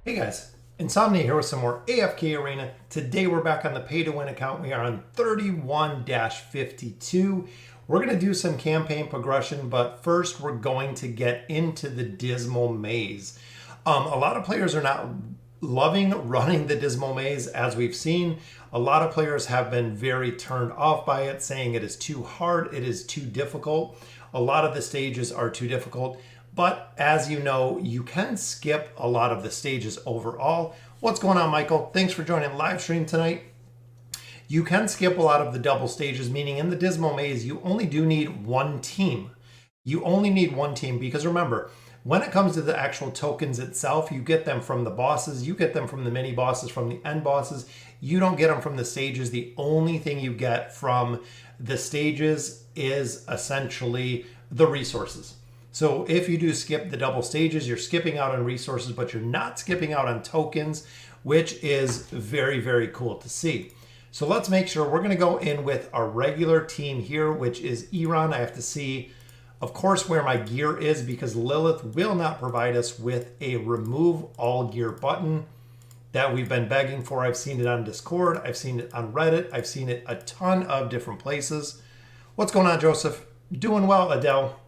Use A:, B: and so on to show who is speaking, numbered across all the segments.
A: Hey guys, Insomnia here with some more AFK Arena. Today we're back on the pay to win account. We are on 31-52. We're going to do some campaign progression, but first we're going to get into the Dismal Maze. A lot of players are not loving running the Dismal Maze, as we've seen. A lot of players have been very turned off by it, saying it is too hard, it is too difficult. A lot of the stages are too difficult. But as you know, you can skip a lot of the stages overall. What's going on, Michael? Thanks for joining the live stream tonight. You can skip a lot of the double stages, meaning in the Dismal Maze, you only do need one team. You only need one team because remember, when it comes to the actual tokens itself, you get them from the bosses, you get them from the mini bosses, from the end bosses. You don't get them from the stages. The only thing you get from the stages is essentially the resources. So if you do skip the double stages, you're skipping out on resources, but you're not skipping out on tokens, which is very, very cool to see. So let's make sure we're going to go in with our regular team here, which is Iran. I have to see, of course, where my gear is because Lilith will not provide us with a remove all gear button that we've been begging for. I've seen it on Discord. I've seen it on Reddit. I've seen it a ton of different places. What's going on, Joseph? Doing well, Adele.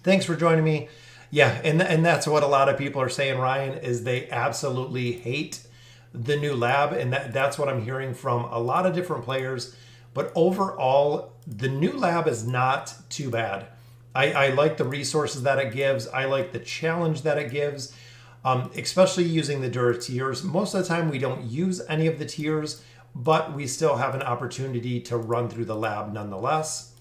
A: Thanks for joining me. Yeah, and that's what a lot of people are saying, Ryan, is they absolutely hate the new lab. And that's what I'm hearing from a lot of different players. But overall, the new lab is not too bad. I like the resources that it gives. I like the challenge that it gives, especially using the Dura tiers. Most of the time, we don't use any of the tiers, but we still have an opportunity to run through the lab nonetheless.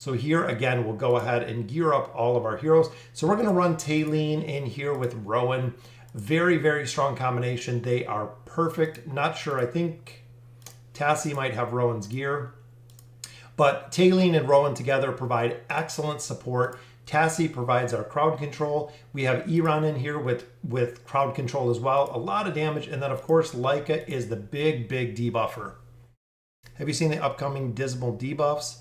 A: So here again, we'll go ahead and gear up all of our heroes. So we're going to run Taylene in here with Rowan. Very, very strong combination. They are perfect. Not sure. I think Tassie might have Rowan's gear. But Taylene and Rowan together provide excellent support. Tassie provides our crowd control. We have Iran in here with crowd control as well. A lot of damage. And then, of course, Leica is the big, big debuffer. Have you seen the upcoming Dismal debuffs?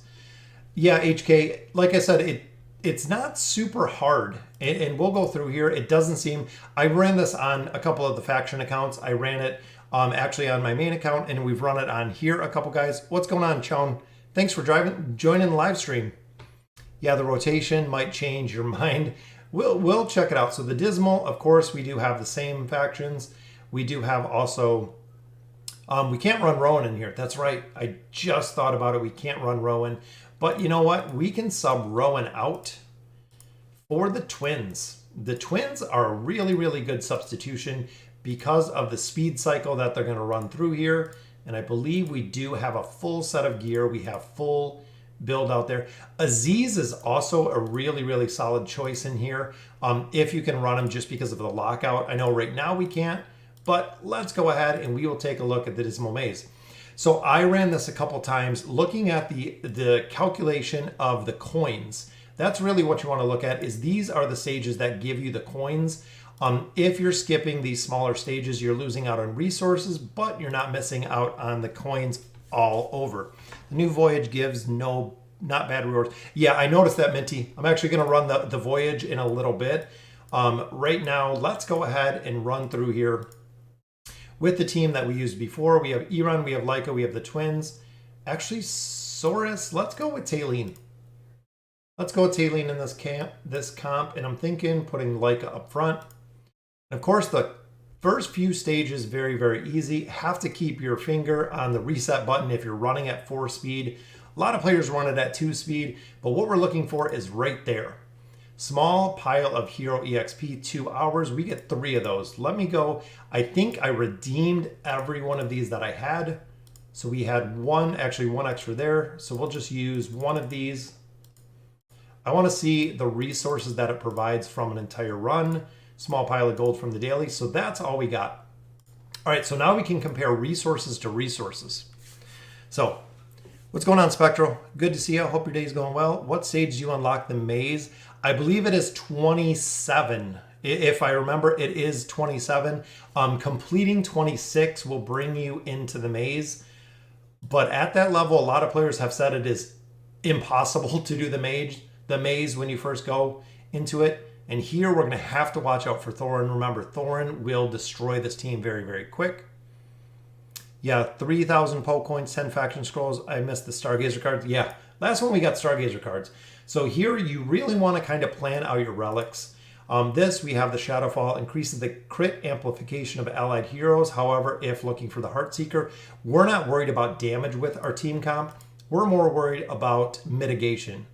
A: Yeah, HK, like I said, it's not super hard, and we'll go through here. It doesn't seem, I ran this on a couple of the faction accounts. I ran it actually on my main account, and we've run it on here a couple guys. What's going on, Chone? Thanks for joining the live stream. Yeah, the rotation might change your mind. We'll check it out. So the Dismal, of course, we do have the same factions. We do have also, we can't run Rowan in here. That's right. I just thought about it. We can't run Rowan. But you know what? We can sub Rowan out for the twins. The twins are a really, really good substitution because of the speed cycle that they're going to run through here. And I believe we do have a full set of gear. We have full build out there. Aziz is also a really, really solid choice in here. If you can run him just because of the lockout. I know right now we can't, but let's go ahead and we will take a look at the Dismal Maze. So I ran this a couple times looking at the calculation of the coins. That's really what you want to look at is these are the stages that give you the coins. If you're skipping these smaller stages, you're losing out on resources, but you're not missing out on the coins all over. The new voyage gives not bad rewards. Yeah, I noticed that, Minty. I'm actually going to run the voyage in a little bit. Right now, let's go ahead and run through here with the team that we used before. We have Iran, we have Leica, we have the twins. Actually, Saurus, let's go with Taylene. Let's go with Taylene in this comp, and I'm thinking putting Leica up front. And of course, the first few stages, very, very easy. Have to keep your finger on the reset button if you're running at 4 speed. A lot of players run it at 2 speed, but what we're looking for is right there. Small pile of hero EXP, 2 hours. We get 3 of those. Let me go. I think I redeemed every one of these that I had. So we had one extra there. So we'll just use one of these. I want to see the resources that it provides from an entire run. Small pile of gold from the daily. So that's all we got. All right, so now we can compare resources to resources. So what's going on, Spectral? Good to see you. Hope your day's going well. What stage do you unlock the maze? I believe it is 27. If I remember, it is 27. Completing 26 will bring you into the maze. But at that level, a lot of players have said it is impossible to do the maze when you first go into it. And here we're going to have to watch out for Thorin. Remember, Thorin will destroy this team very, very quick. Yeah, 3,000 poke coins, 10 faction scrolls. I missed the Stargazer cards. Yeah, last one we got Stargazer cards. So here you really want to kind of plan out your relics. This, we have the Shadowfall, increases the crit amplification of allied heroes. However, if looking for the Heartseeker, we're not worried about damage with our team comp. We're more worried about mitigation.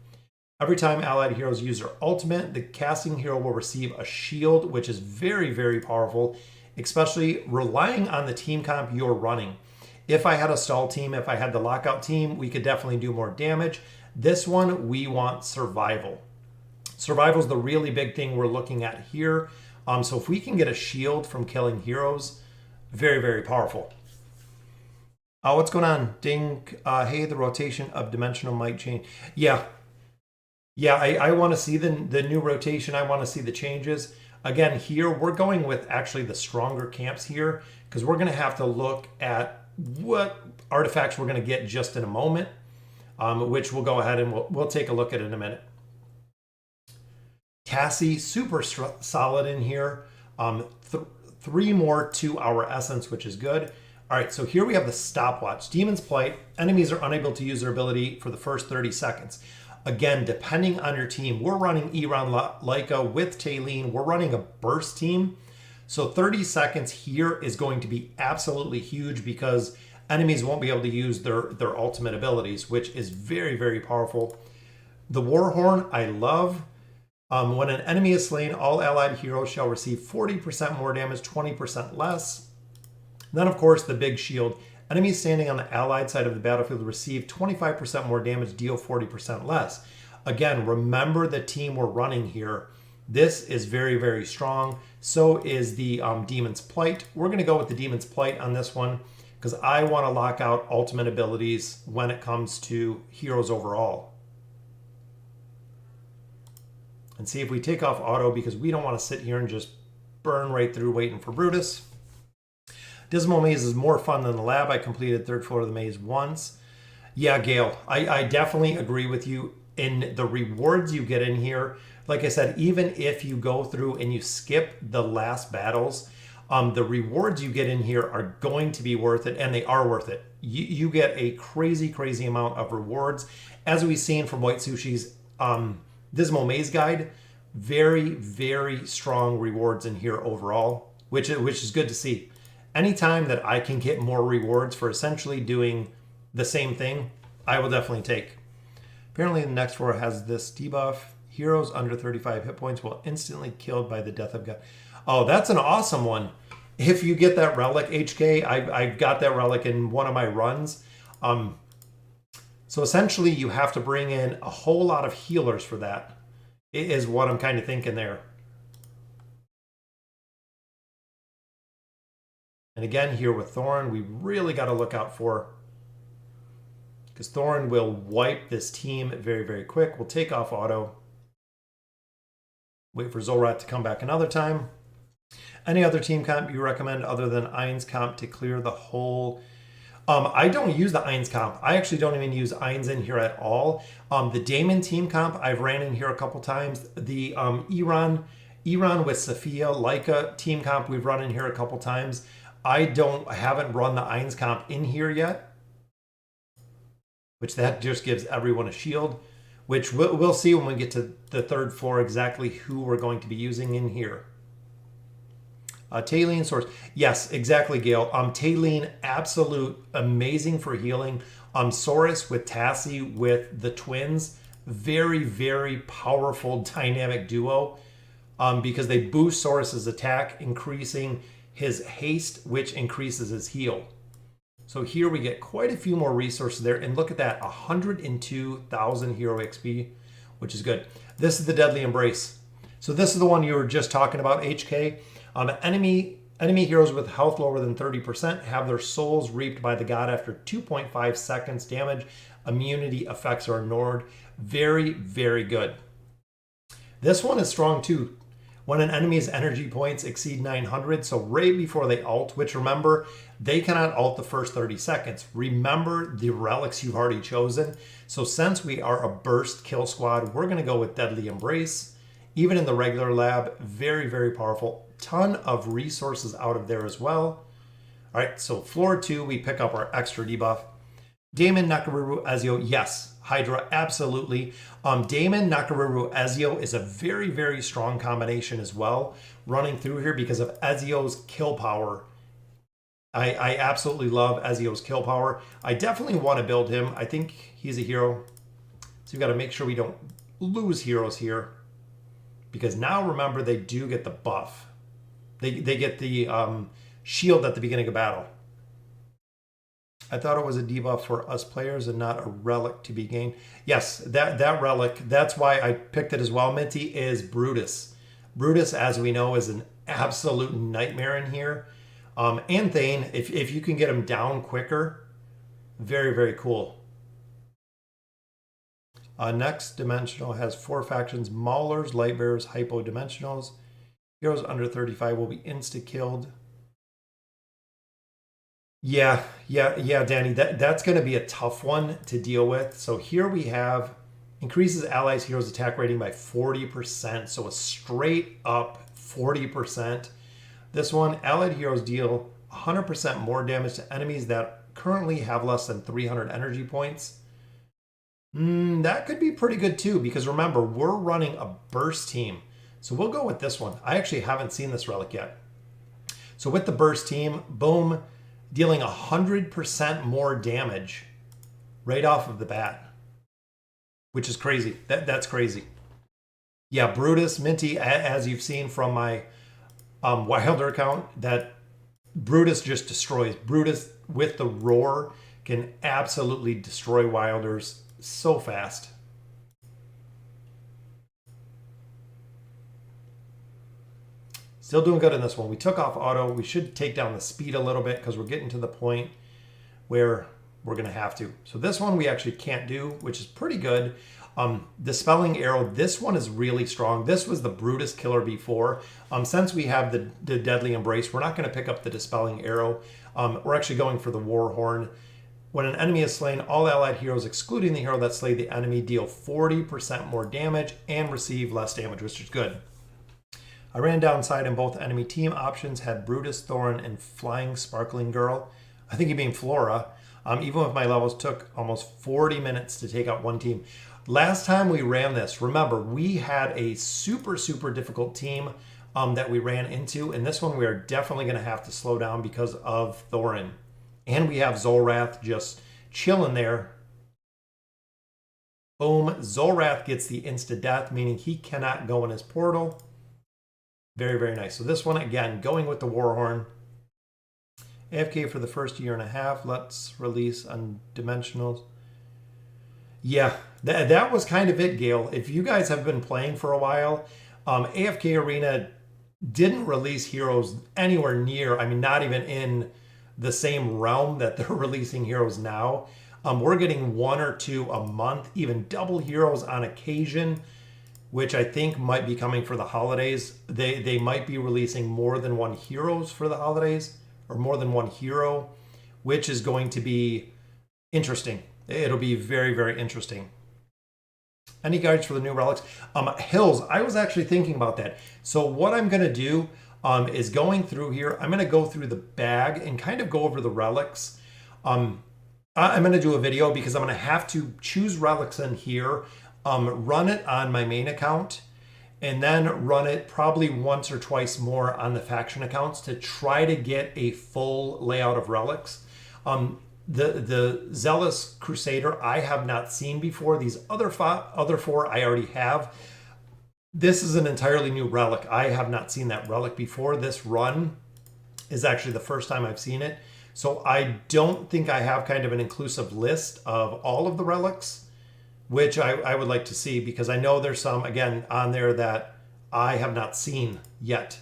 A: Every time allied heroes use their ultimate, the casting hero will receive a shield, which is very, very powerful, especially relying on the team comp you're running. If I had a stall team, if I had the lockout team, we could definitely do more damage. This one, we want survival. Survival is the really big thing we're looking at here. So if we can get a shield from killing heroes, very, very powerful. What's going on? Ding. Hey, the rotation of dimensional might change. Yeah, I want to see the new rotation. I want to see the changes. Again, here we're going with actually the stronger camps here because we're going to have to look at what artifacts we're going to get just in a moment, which we'll go ahead and we'll take a look at in a minute. Tassie, super solid in here. 3 more to our essence, which is good. All right, so here we have the stopwatch. Demon's Plight. Enemies are unable to use their ability for the first 30 seconds. Again, depending on your team, we're running Iran Laika with Taylene. We're running a burst team. So 30 seconds here is going to be absolutely huge because enemies won't be able to use their ultimate abilities, which is very, very powerful. The Warhorn, I love. When an enemy is slain, all allied heroes shall receive 40% more damage, 20% less. Then, of course, the big shield. Enemies standing on the allied side of the battlefield receive 25% more damage, deal 40% less. Again, remember the team we're running here. This is very, very strong. So is the Demon's Plight. We're going to go with the Demon's Plight on this one because I want to lock out ultimate abilities when it comes to heroes overall. And see if we take off auto because we don't want to sit here and just burn right through waiting for Brutus. Dismal Maze is more fun than the lab. I completed 3rd floor of the maze once. Yeah, Gail, I definitely agree with you in the rewards you get in here. Like I said, even if you go through and you skip the last battles, the rewards you get in here are going to be worth it, and they are worth it. You get a crazy, crazy amount of rewards. As we've seen from White Sushi's Dismal Maze guide, very, very strong rewards in here overall, which is good to see. Anytime that I can get more rewards for essentially doing the same thing, I will definitely take. Apparently the next floor has this debuff. Heroes under 35 hit points will instantly killed by the death of God. Oh, that's an awesome one. If you get that relic, HK, I've got that relic in one of my runs. So essentially you have to bring in a whole lot of healers for that, is what I'm kind of thinking there. And again, here with Thorin, we really got to look out for, because Thorin will wipe this team very, very quick. We'll take off auto. Wait for Zolrat to come back another time. Any other team comp you recommend other than Ain's comp to clear the whole? I don't use the Ain's comp. I actually don't even use Ain's in here at all. The Daemon team comp I've ran in here a couple times. The Iran with Sophia Laika team comp we've run in here a couple times. I haven't run the Ain's comp in here yet, which that just gives everyone a shield, which we'll see when we get to the 3rd floor exactly who we're going to be using in here. Taylene source. Yes, exactly, Gail. Taylene, absolute amazing for healing. Saurus with Tassie with the twins. Very, very powerful dynamic duo because they boost Saurus's attack, increasing his haste, which increases his heal. So here we get quite a few more resources there. And look at that, 102,000 hero XP, which is good. This is the Deadly Embrace. So this is the one you were just talking about, HK. Enemy heroes with health lower than 30% have their souls reaped by the god after 2.5 seconds damage. Immunity effects are ignored. Very, very good. This one is strong too. When an enemy's energy points exceed 900, so right before they ult, which remember, they cannot ult the first 30 seconds. Remember the relics you've already chosen. So since we are a burst kill squad, we're going to go with Deadly Embrace. even in the regular lab. Very, very powerful. Ton of resources out of there as well. All right, so floor 2, we pick up our extra debuff. Damon, Nakaruru, Ezio, yes. Hydra, absolutely. Damon, Nakaruru, Ezio is a very, very strong combination as well, running through here because of Ezio's kill power. I absolutely love Ezio's kill power. I definitely want to build him. I think he's a hero. So we've got to make sure we don't lose heroes here. Because now, remember, they do get the buff. They get the shield at the beginning of battle. I thought it was a debuff for us players and not a relic to be gained. Yes, that relic, that's why I picked it as well, Minty, is Brutus. Brutus, as we know, is an absolute nightmare in here. And Thane, if you can get him down quicker, very, very cool. Next dimensional has 4 factions: Maulers, Lightbearers, Hypodimensionals. Heroes under 35 will be insta-killed. Yeah, Danny, that's going to be a tough one to deal with. So here we have increases allies' heroes' attack rating by 40%. So a straight up 40%. This one, allied heroes deal 100% more damage to enemies that currently have less than 300 energy points. That could be pretty good too, because remember, we're running a burst team. So we'll go with this one. I actually haven't seen this relic yet. So with the burst team, boom, dealing 100% more damage right off of the bat, which is crazy. That's crazy. Yeah, Brutus, Minty, as you've seen from my Wilder account, that Brutus just destroys. Brutus with the roar can absolutely destroy Wilders so fast. Still doing good in this one. We took off auto. We should take down the speed a little bit because we're getting to the point where we're going to have to. So this one we actually can't do, which is pretty good. Dispelling Arrow, this one is really strong. This was the Brutus killer before. Since we have the Deadly Embrace, we're not going to pick up the Dispelling Arrow. We're actually going for the War Horn. When an enemy is slain, all allied heroes, excluding the hero that slayed the enemy, deal 40% more damage and receive less damage, which is good. I ran downside and both enemy team options had Brutus, Thorin, and Flying Sparkling Girl. I think you mean Flora. Even with my levels, took almost 40 minutes to take out one team. Last time we ran this, remember, we had a super, super difficult team that we ran into. And this one we are definitely going to have to slow down because of Thorin. And we have Zolrath just chilling there. Boom. Zolrath gets the insta-death, meaning he cannot go in his portal. Very, very nice. So this one, again, going with the Warhorn. AFK for the first year and a half. Let's release Undimensionals. Yeah, that was kind of it, Gale. If you guys have been playing for a while, AFK Arena didn't release heroes anywhere near, I mean, not even in the same realm that they're releasing heroes now. We're getting 1 or 2 a month, even double heroes on occasion, which I think might be coming for the holidays. They might be releasing more than 1 heroes for the holidays, or more than 1 hero, which is going to be interesting. It'll be very, very interesting. Any guides for the new relics? Hills, I was actually thinking about that. So what I'm going to do is going through here. I'm going to go through the bag and kind of go over the relics. I'm going to do a video because I'm going to have to choose relics in here, run it on my main account, and then run it probably once or twice more on the faction accounts to try to get a full layout of relics. The Zealous Crusader I have not seen before. These other 4 I already have. This is an entirely new relic. I have not seen that relic before. This run is actually the first time I've seen it. So I don't think I have kind of an inclusive list of all of the relics, which I would like to see, because I know there's some, again, on there that I have not seen yet.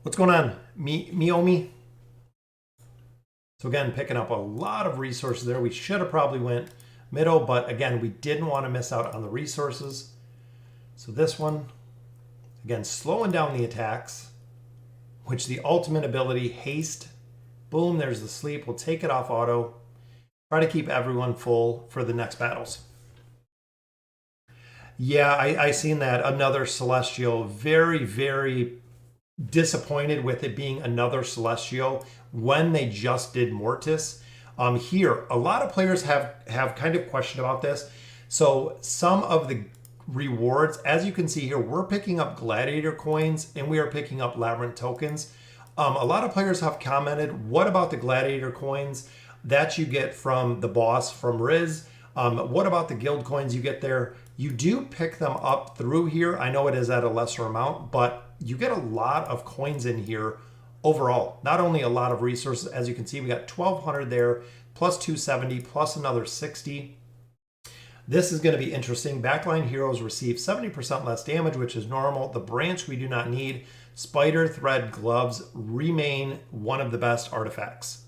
A: What's going on, Miomi? So again, picking up a lot of resources there. We should have probably went middle, but again, we didn't want to miss out on the resources. So this one, again, slowing down the attacks, which the ultimate ability, haste. Boom, there's the sleep. We'll take it off auto. Try to keep everyone full for the next battles. Yeah, I seen that. Another Celestial. Very, very disappointed with it being another Celestial when they just did Mortis. Here, a lot of players have kind of questioned about this. So some of the rewards, as you can see here, we're picking up Gladiator coins and we are picking up Labyrinth tokens. A lot of players have commented, what about the Gladiator coins that you get from the boss from Riz? What about the guild coins you get there? You do pick them up through here. I know it is at a lesser amount, but you get a lot of coins in here overall. Not only a lot of resources, as you can see, we got 1,200 there, plus 270, plus another 60. This is going to be interesting. Backline heroes receive 70% less damage, which is normal. The branch we do not need. Spider thread gloves remain one of the best artifacts.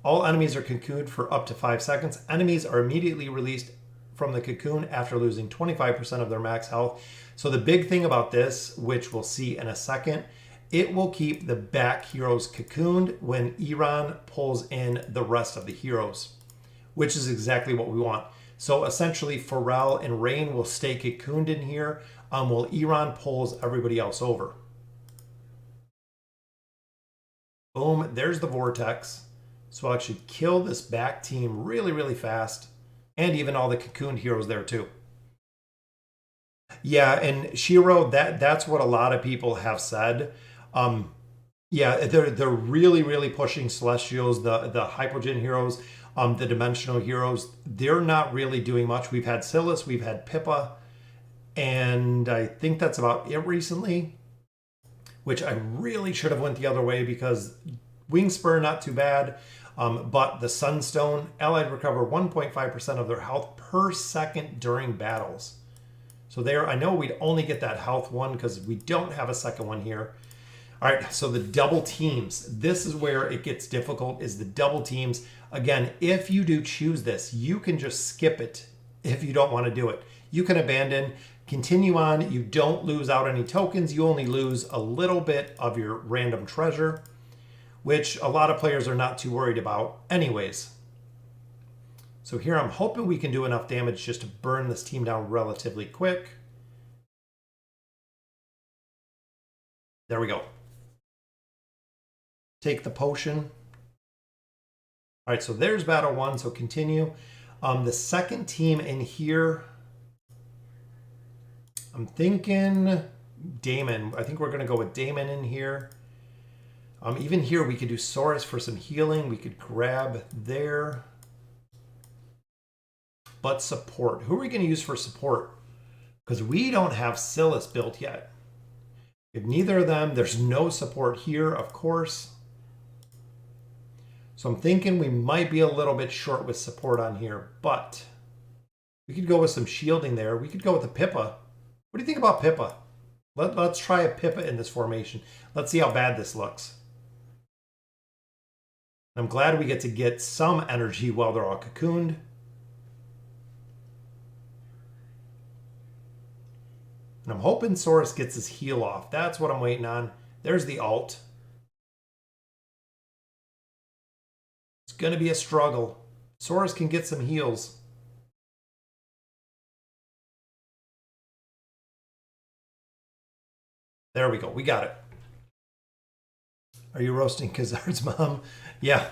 A: All enemies are cocooned for up to 5 seconds. Enemies are immediately released from the cocoon after losing 25% of their max health. So the big thing about this, which we'll see in a second, it will keep the back heroes cocooned when Iran pulls in the rest of the heroes, which is exactly what we want. So essentially, Pharrell and Rain will stay cocooned in here while Iran pulls everybody else over. Boom, there's the Vortex. So I'll actually kill this back team really, really fast. And even all the cocooned heroes there too. Yeah, and Shiro, that's what a lot of people have said. Yeah, they're really, really pushing Celestials, the Hypogen heroes, the Dimensional heroes. They're not really doing much. We've had Silas, we've had Pippa, and I think that's about it recently, which I really should have went the other way because Wingspur, not too bad. But the Sunstone, allied recover 1.5% of their health per second during battles. So there, I know we'd only get that health one because we don't have a second one here. All right, so the double teams. This is where it gets difficult, is the double teams. Again, if you do choose this, you can just skip it if you don't want to do it. You can abandon, continue on. You don't lose out any tokens. You only lose a little bit of your random treasure, which a lot of players are not too worried about anyways. So here I'm hoping we can do enough damage just to burn this team down relatively quick. There we go. Take the potion. All right, so there's battle one, so continue. The second team in here, I'm thinking Damon. I think we're gonna go with Damon in here. Even here, we could do Saurus for some healing. We could grab there. But support. Who are we going to use for support? Because we don't have Silas built yet. If neither of them, there's no support here, of course. So I'm thinking we might be a little bit short with support on here. But we could go with some shielding there. We could go with a Pippa. What do you think about Pippa? Let's try a Pippa in this formation. Let's see how bad this looks. I'm glad we get some energy while they're all cocooned. And I'm hoping Saurus gets his heal off. That's what I'm waiting on. There's the ult. It's going to be a struggle. Saurus can get some heals. There we go. We got it. Are you roasting Kazard's mom? Yeah.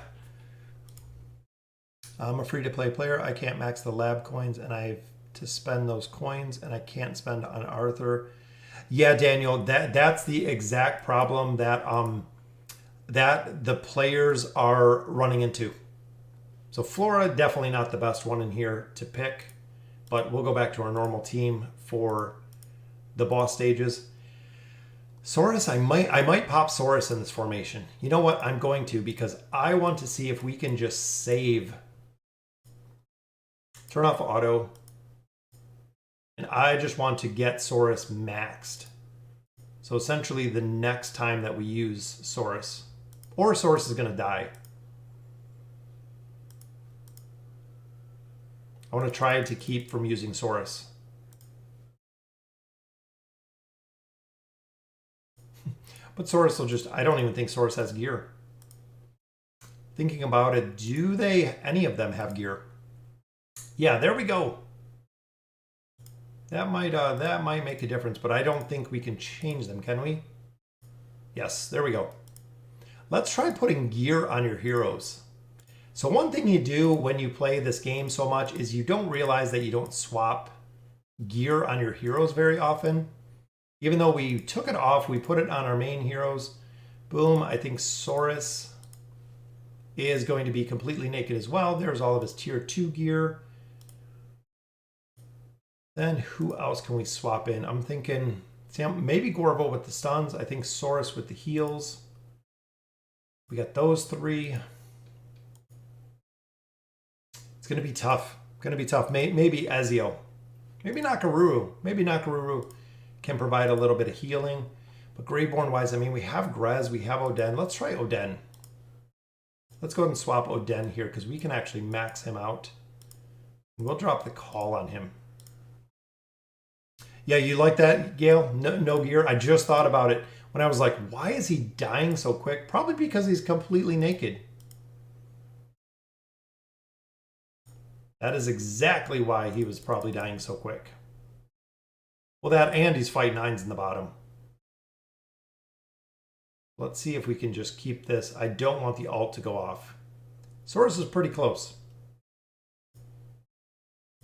A: I'm a free-to-play player. I can't max the lab coins, and I have to spend those coins, and I can't spend on Arthur. Yeah, Daniel, that's the exact problem that that the players are running into. So Flora, definitely not the best one in here to pick, but we'll go back to our normal team for the boss stages. Saurus, I might pop Saurus in this formation. You know what? I'm going to, because I want to see if we can just save. Turn off auto. And I just want to get Saurus maxed. So essentially the next time that we use Saurus, or Saurus is going to die. I want to try to keep from using Saurus. But Saurus will just, I don't even think Saurus has gear. I Thinking about it, do they, any of them have gear? Yeah, there we go. That might make a difference, but I don't think we can change them, can we? Yes, there we go. Let's try putting gear on your heroes. So one thing you do when you play this game so much is you don't realize that you don't swap gear on your heroes very often. Even though we took it off, we put it on our main heroes. Boom, I think Saurus is going to be completely naked as well. There's all of his tier 2 gear. Then who else can we swap in? I'm thinking maybe Gorvo with the stuns. I think Saurus with the heals. We got those 3. It's going to be tough. Going to be tough. Maybe Ezio. Maybe Nakaruru. Maybe Nakaruru can provide a little bit of healing. But Greyborn-wise, I mean, we have Grez, we have Oden. Let's try Oden. Let's go ahead and swap Oden here because we can actually max him out. We'll drop the call on him. Yeah, you like that, Gail? No gear? I just thought about it when I was like, why is he dying so quick? Probably because he's completely naked. That is exactly why he was probably dying so quick. Well, that and he's fight 9s in the bottom. Let's see if we can just keep this. I don't want the ult to go off. Saurus is pretty close.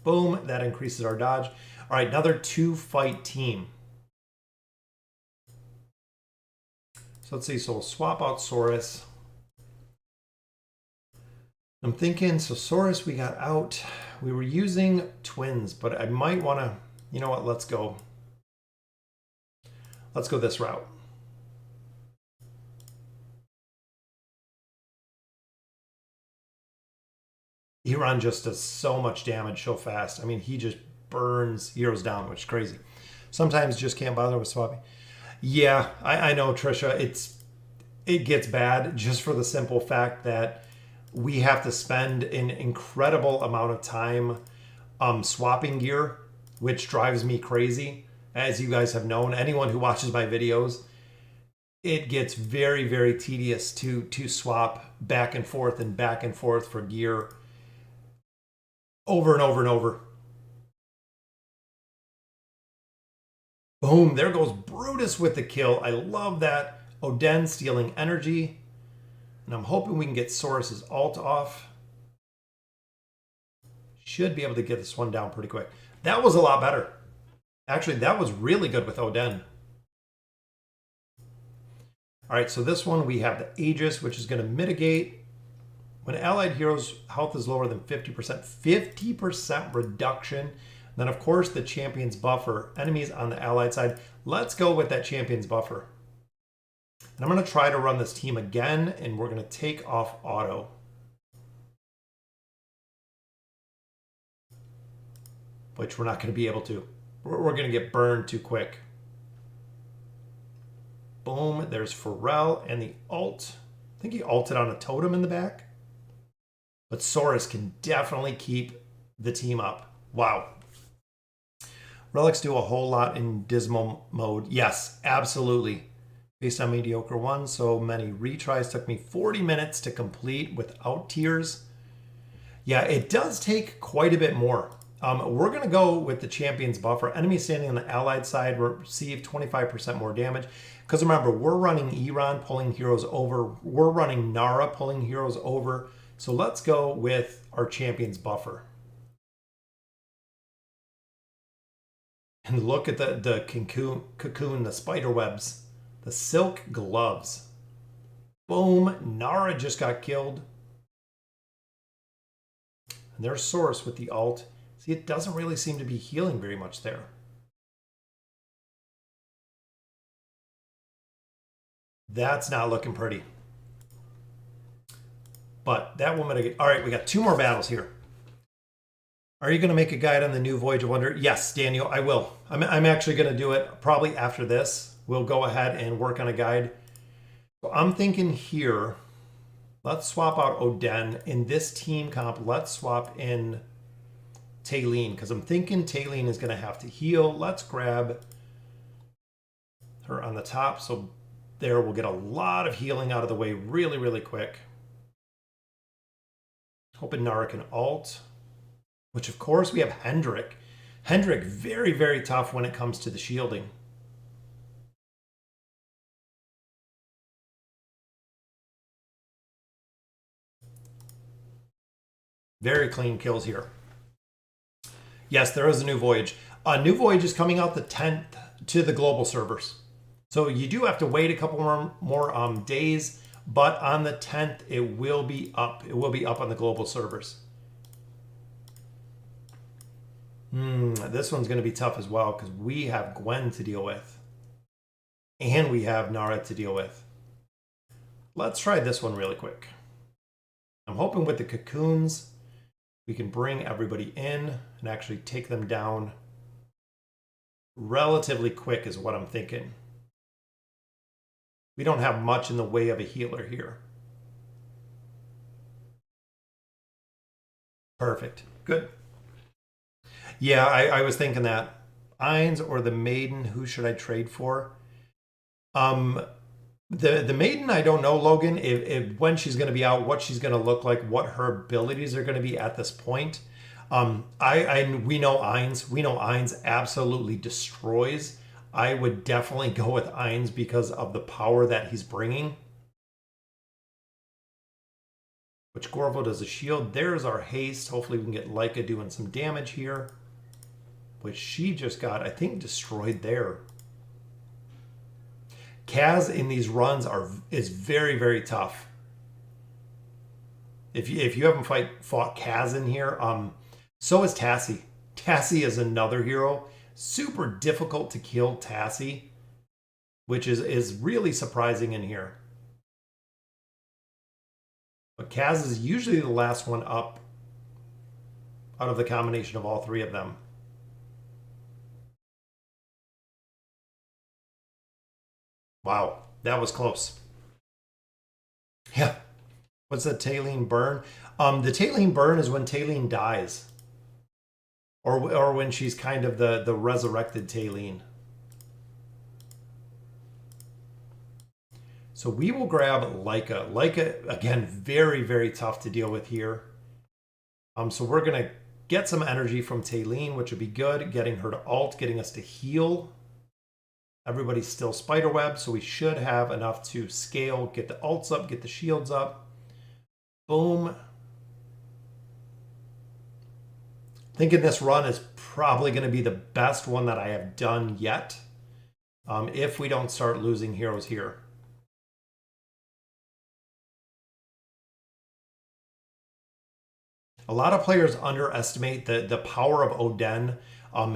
A: Boom, that increases our dodge. All right, another 2-fight team. So let's see, so we'll swap out Saurus. I'm thinking, so Saurus we got out. We were using twins, but I might want to, you know what, let's go. Let's go this route. Iran just does so much damage so fast. I mean, he just burns heroes down, which is crazy. Sometimes just can't bother with swapping. Yeah, I know, Trisha. It gets bad just for the simple fact that we have to spend an incredible amount of time swapping gear, which drives me crazy. As you guys have known, anyone who watches my videos, it gets very, very tedious to swap back and forth for gear over and over and over. Boom, there goes Brutus with the kill. I love that. Oden stealing energy. And I'm hoping we can get Saurus's ult off. Should be able to get this one down pretty quick. That was a lot better. Actually, that was really good with Oden. All right, so this one we have the Aegis, which is going to mitigate when allied heroes' health is lower than 50%. 50% reduction. Then, of course, the Champion's Buffer. Enemies on the allied side. Let's go with that Champion's Buffer. And I'm going to try to run this team again, and we're going to take off auto. Which we're not going to be able to. We're going to get burned too quick. Boom, there's Pharrell and the ult. I think he ulted on a totem in the back. But Saurus can definitely keep the team up. Wow. Relics do a whole lot in Dismal mode. Yes, absolutely. Based on mediocre one, so many retries. Took me 40 minutes to complete without tears. Yeah, it does take quite a bit more. We're going to go with the Champion's Buffer. Enemies standing on the allied side receive 25% more damage. Because remember, we're running Iran pulling heroes over. We're running Nara pulling heroes over. So let's go with our Champion's Buffer. And look at the cocoon, the spider webs, the silk gloves. Boom, Nara just got killed. And there's Saurus with the ult. See, it doesn't really seem to be healing very much there. That's not looking pretty. But that woman again. All right, we got 2 more battles here. Are you going to make a guide on the new Voyage of Wonder? Yes, Daniel, I will. I'm actually going to do it probably after this. We'll go ahead and work on a guide. So I'm thinking here, let's swap out Oden. In this team comp, let's swap in Taylene, because I'm thinking Taylene is going to have to heal. Let's grab her on the top. So there, we'll get a lot of healing out of the way really, really quick. Hoping Nara can ult, which of course we have Hendrik. Hendrik, very, very tough when it comes to the shielding. Very clean kills here. Yes, there is a new voyage. A new voyage is coming out the 10th to the global servers. So you do have to wait a couple more days, but on the 10th, it will be up. It will be up on the global servers. This one's going to be tough as well because we have Gwen to deal with. And we have Nara to deal with. Let's try this one really quick. I'm hoping with the cocoons, we can bring everybody in and actually take them down relatively quick is what I'm thinking. We don't have much in the way of a healer here. Perfect. Good. Yeah, I was thinking that. Ainz or the Maiden, who should I trade for? The Maiden, I don't know, Logan, if when she's going to be out, what she's going to look like, what her abilities are going to be at this point. We know Ainz. We know Ainz absolutely destroys. I would definitely go with Ainz because of the power that he's bringing. Which Gorvo does a shield. There's our haste. Hopefully we can get Leica doing some damage here. Which she just got, I think, destroyed there. Kaz in these runs is very, very tough. If you haven't fought Kaz in here, so is Tassie. Tassie is another hero. Super difficult to kill Tassie, which is really surprising in here. But Kaz is usually the last one up out of the combination of all three of them. Wow, that was close. Yeah. What's the Taline burn? The Taline burn is when Taline dies. Or when she's kind of the resurrected Taline. So we will grab Leica. Leica, again, very, very tough to deal with here. So we're going to get some energy from Taline, which would be good. Getting her to ult, getting us to heal. Everybody's still spiderweb, so we should have enough to scale, get the ults up, get the shields up. Boom. Thinking this run is probably going to be the best one that I have done yet. If we don't start losing heroes here. A lot of players underestimate the power of Oden.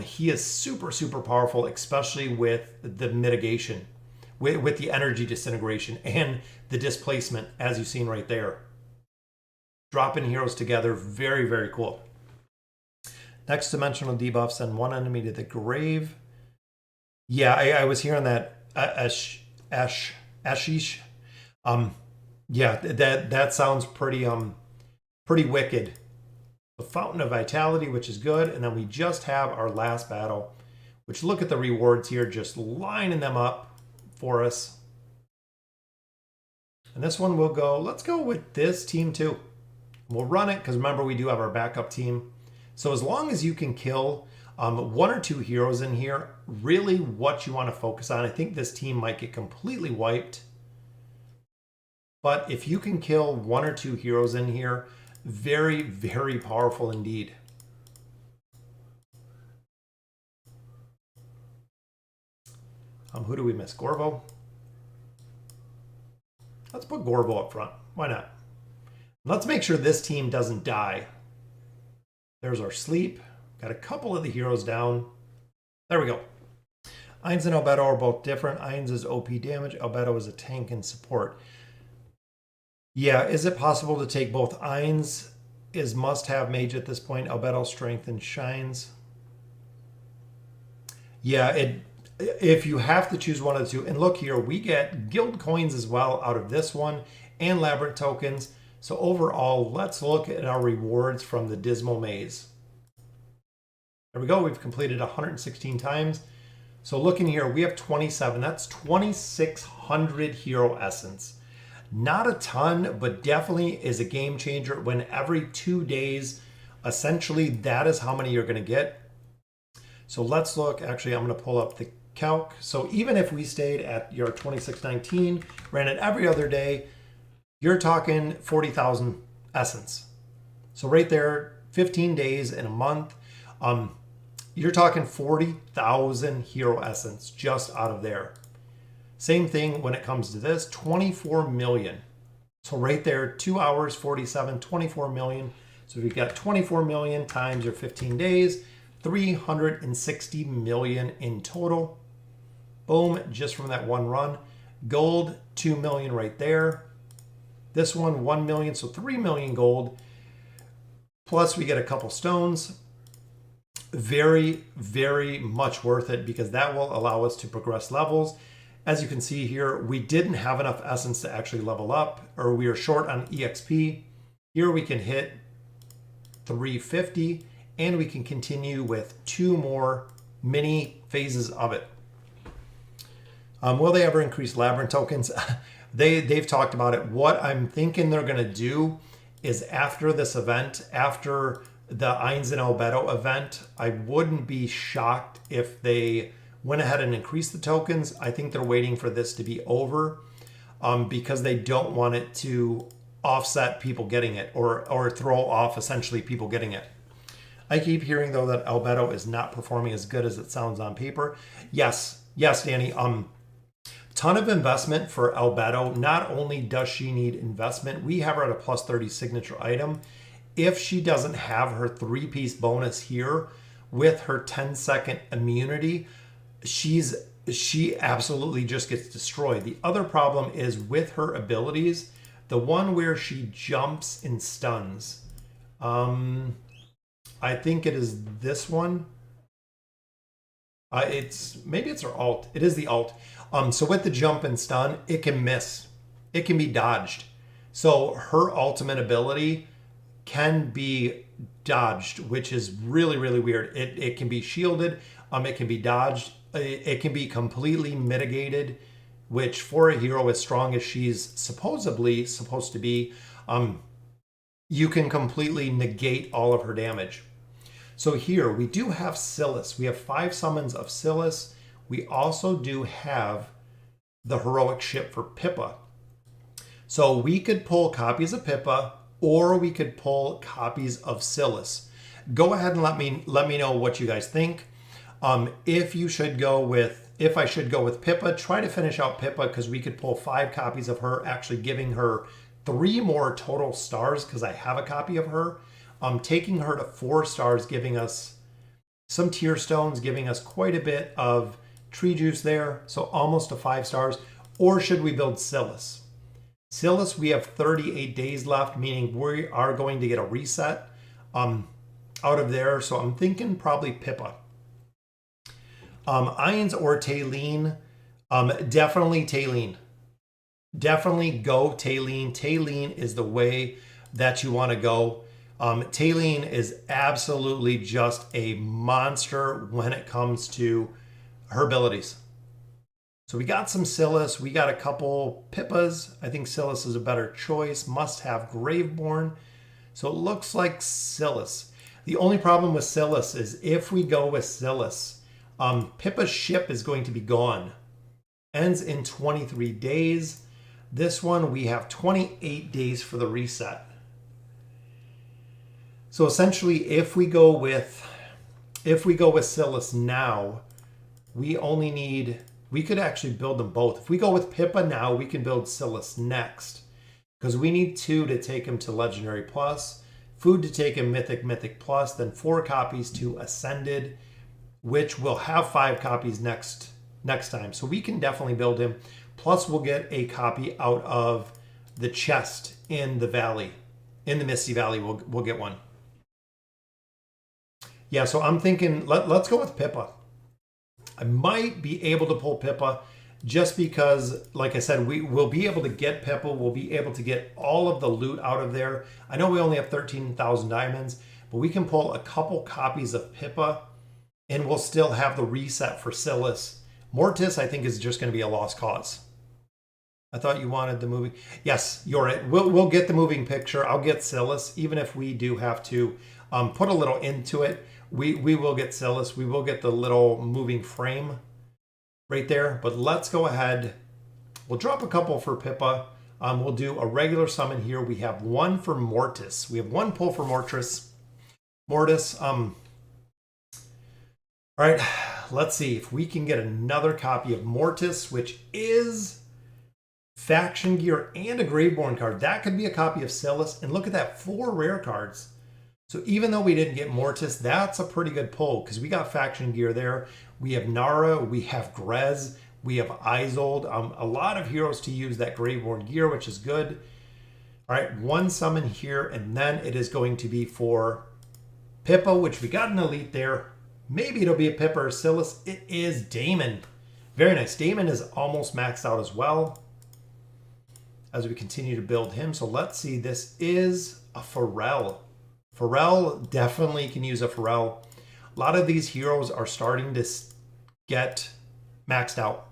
A: He is super, super powerful, especially with the mitigation, with the energy disintegration and the displacement, as you've seen right there. Dropping heroes together, very, very cool. Next dimensional debuff, send one enemy to the grave. Yeah, I was hearing that Ashish. Yeah, that sounds pretty wicked. The Fountain of Vitality, which is good, and then we just have our last battle, which look at the rewards here, just lining them up for us. And this one will go, let's go with this team too. We'll run it because remember we do have our backup team. So as long as you can kill one or two heroes in here, really what you want to focus on. I think this team might get completely wiped. But if you can kill one or two heroes in here, very, very powerful indeed. Who do we miss? Gorvo? Let's put Gorvo up front. Why not? Let's make sure this team doesn't die. There's our sleep. Got a couple of the heroes down. There we go. Ainz and Albedo are both different. Ainz is OP damage. Albedo is a tank and support. Yeah, is it possible to take both? Ainz is must-have mage at this point. Albedo strength and shines. Yeah, if you have to choose one of the two, and look here, we get guild coins as well out of this one and labyrinth tokens. So overall, let's look at our rewards from the Dismal Maze. There we go. We've completed 116 times. So looking here, we have 27. That's 2,600 hero essence. Not a ton, but definitely is a game changer when every 2 days, essentially that is how many you're going to get. So let's look, actually I'm going to pull up the calc. So even if we stayed at your 2619, ran it every other day, you're talking 40,000 essence. So right there, 15 days in a month, you're talking 40,000 hero essence just out of there. Same thing when it comes to this, 24 million. So right there, 2 hours, 47, 24 million. So we've got 24 million times your 15 days, 360 million in total. Boom, just from that one run. Gold, 2 million right there. This one, 1 million, so 3 million gold. Plus we get a couple stones. Very, very much worth it because that will allow us to progress levels. As you can see here, we didn't have enough essence to actually level up, or we are short on EXP. Here we can hit 350 and we can continue with 2 more mini phases of it. Will they ever increase Labyrinth tokens? They've talked about it. What I'm thinking they're going to do is after this event, after the Eins and Albedo event, I wouldn't be shocked if they went ahead and increased the tokens. I think they're waiting for this to be over because they don't want it to offset people getting it or throw off essentially people getting it. I keep hearing though that Albedo is not performing as good as it sounds on paper. Yes, Danny. Ton of investment for Albedo. Not only does she need investment, we have her at a plus 30 signature item. If she doesn't have her 3-piece bonus here with her 10-second immunity, she absolutely just gets destroyed. The other problem is with her abilities, the one where she jumps and stuns. I think it is this one. Maybe it's her alt. It is the alt. So with the jump and stun, it can miss. It can be dodged. So her ultimate ability can be dodged, which is really, really weird. It can be shielded. It can be dodged. It can be completely mitigated, which for a hero as strong as she's supposedly supposed to be, you can completely negate all of her damage. So here we do have Silas. We have 5 summons of Silas. We also do have the heroic ship for Pippa. So we could pull copies of Pippa or we could pull copies of Silas. Go ahead and let me know what you guys think. If I should go with Pippa, try to finish out Pippa because we could pull 5 copies of her, actually giving her 3 more total stars because I have a copy of her. Taking her to 4 stars, giving us some tier stones, giving us quite a bit of tree juice there, so almost to 5 stars. Or should we build Silas? Silas, we have 38 days left, meaning we are going to get a reset out of there. So I'm thinking probably Pippa. Eins or Taylene, definitely Taylene. Definitely go Taylene. Taylene is the way that you want to go. Taylene is absolutely just a monster when it comes to her abilities. So we got some Silas. We got a couple Pippas. I think Silas is a better choice. Must have Graveborn. So it looks like Silas. The only problem with Silas is if we go with Silas, Pippa's ship is going to be gone. Ends in 23 days. This one, we have 28 days for the reset. So essentially, if we go with Silas now, we could actually build them both. If we go with Pippa now, we can build Silas next. Because we need 2 to take him to Legendary Plus, food to take him Mythic Plus, then 4 copies to Ascended, which will have 5 copies next time. So we can definitely build him. Plus we'll get a copy out of the chest in the valley. In the Misty Valley, we'll get one. Yeah, so I'm thinking, let's go with Pippa. I might be able to pull Pippa just because, like I said, we will be able to get Pippa. We'll be able to get all of the loot out of there. I know we only have 13,000 diamonds, but we can pull a couple copies of Pippa and we'll still have the reset for Silas. Mortis, I think, is just going to be a lost cause. I thought you wanted the moving. Yes, you're right. We'll get the moving picture. I'll get Silas, even if we do have to put a little into it. We will get Silas. We will get the little moving frame right there. But let's go ahead. We'll drop a couple for Pippa. We'll do a regular summon here. We have one for Mortis. We have one pull for Mortis. All right, let's see if we can get another copy of Mortis, which is faction gear and a Graveborn card. That could be a copy of Silas. And look at that, 4 rare cards. So even though we didn't get Mortis, that's a pretty good pull because we got faction gear there. We have Nara, we have Grez, we have Isolde. A lot of heroes to use that Graveborn gear, which is good. All right, one summon here, and then it is going to be for Pippa, which we got an elite there. Maybe it'll be a Pippa or Silas. It is Damon. Very nice. Damon is almost maxed out as well as we continue to build him. So let's see. This is a Pharrell. Pharrell definitely can use a Pharrell. A lot of these heroes are starting to get maxed out.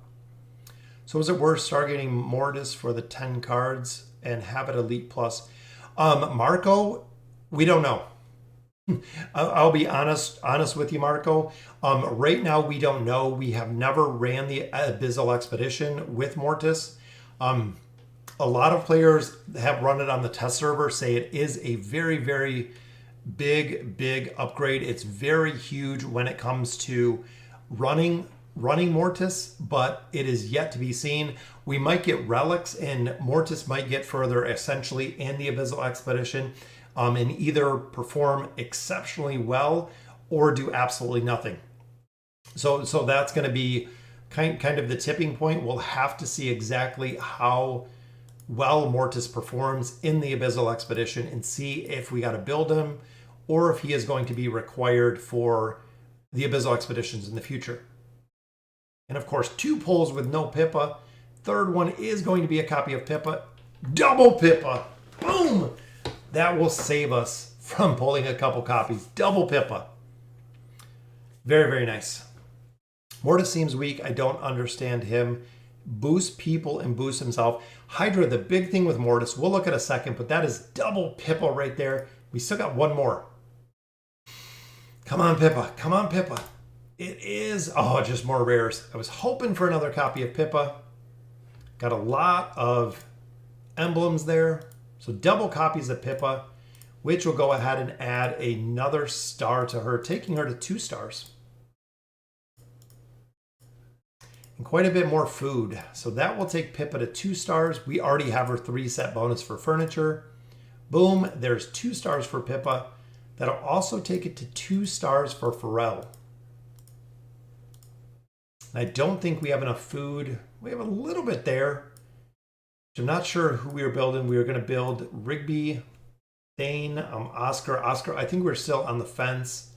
A: So is it worth targeting Mortis for the 10 cards and have it Elite Plus? Marco, we don't know. I'll be honest with you, Marco. Right now, we don't know. We have never ran the Abyssal Expedition with Mortis. A lot of players have run it on the test server, say it is a very, very big upgrade. It's very huge when it comes to running Mortis, but it is yet to be seen. We might get relics, and Mortis might get further essentially in the Abyssal Expedition. And either perform exceptionally well or do absolutely nothing. So that's going to be kind of the tipping point. We'll have to see exactly how well Mortis performs in the Abyssal Expedition and see if we got to build him or if he is going to be required for the Abyssal Expeditions in the future. And of course, 2 pulls with no Pippa. Third one is going to be a copy of Pippa. Double Pippa. Boom! That will save us from pulling a couple copies. Double Pippa. Very, very nice. Mortis seems weak. I don't understand him. Boosts people and boosts himself. Hydra, the big thing with Mortis, we'll look at a second, but that is double Pippa right there. We still got one more. Come on, Pippa. Come on, Pippa. It is, just more rares. I was hoping for another copy of Pippa. Got a lot of emblems there. So double copies of Pippa, which will go ahead and add another star to her, taking her to 2 stars. And quite a bit more food. So that will take Pippa to 2 stars. We already have her 3 set bonus for furniture. Boom, there's 2 stars for Pippa. That'll also take it to 2 stars for Pharrell. I don't think we have enough food. We have a little bit there. I'm not sure who we were building. We were going to build Rigby, Thane, Oscar. I think we're still on the fence.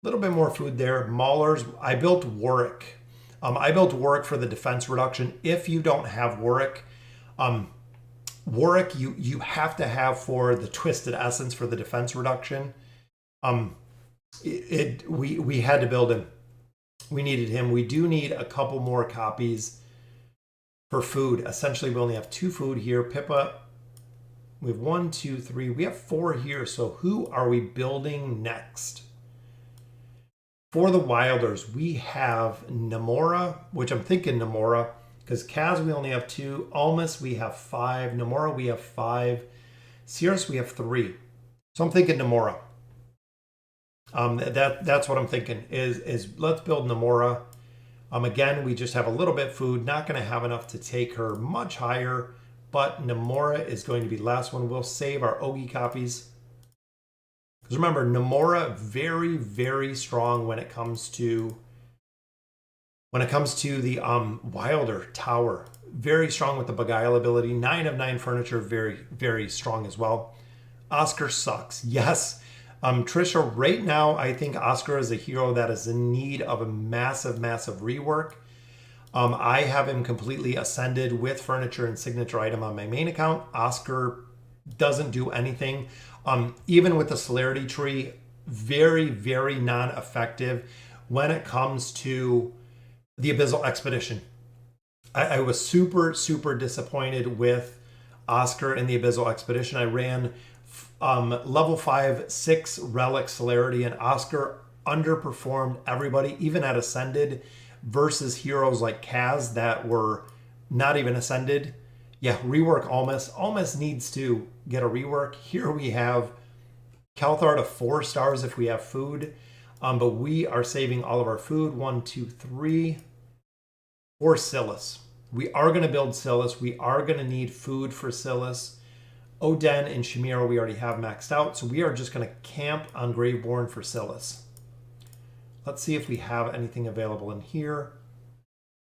A: A little bit more food there. Maulers. I built Warwick. I built Warwick for the defense reduction. If you don't have Warwick, Warwick you have to have for the Twisted Essence for the defense reduction. We had to build him. We needed him. We do need a couple more copies for food. Essentially, we only have 2 food here. Pippa, we have 1, 2, 3. We have 4 here. So who are we building next? For the Wilders, we have Namora, which I'm thinking Namora, because Kaz, we only have 2. Almas, we have 5. Namora, we have 5. Cirrus, we have 3. So I'm thinking Namora. That's what I'm thinking is let's build Namora. Again, we just have a little bit food, not going to have enough to take her much higher, but Namora is going to be the last one. We'll save our Ogi copies. Because remember, Namora, very, very strong when it comes to the Wilder Tower. Very strong with the Beguile ability. 9 of 9 furniture, very, very strong as well. Oscar sucks. Yes. Trisha, right now, I think Oscar is a hero that is in need of a massive, massive rework. I have him completely ascended with furniture and signature item on my main account. Oscar doesn't do anything. Even with the celerity tree, very, very non-effective when it comes to the Abyssal Expedition. I was super, super disappointed with Oscar in the Abyssal Expedition. I ran level 5, 6 Relic Celerity, and Oscar underperformed everybody, even at Ascended, versus heroes like Kaz that were not even Ascended. Yeah, rework Almas. Almas needs to get a rework. Here we have Kelthar to 4 stars if we have food, but we are saving all of our food. 1, 2, 3. Or Silas. We are going to build Silas. We are going to need food for Silas. Oden and Shamira we already have maxed out, so we are just going to camp on Graveborn for Silas. Let's see if we have anything available in here.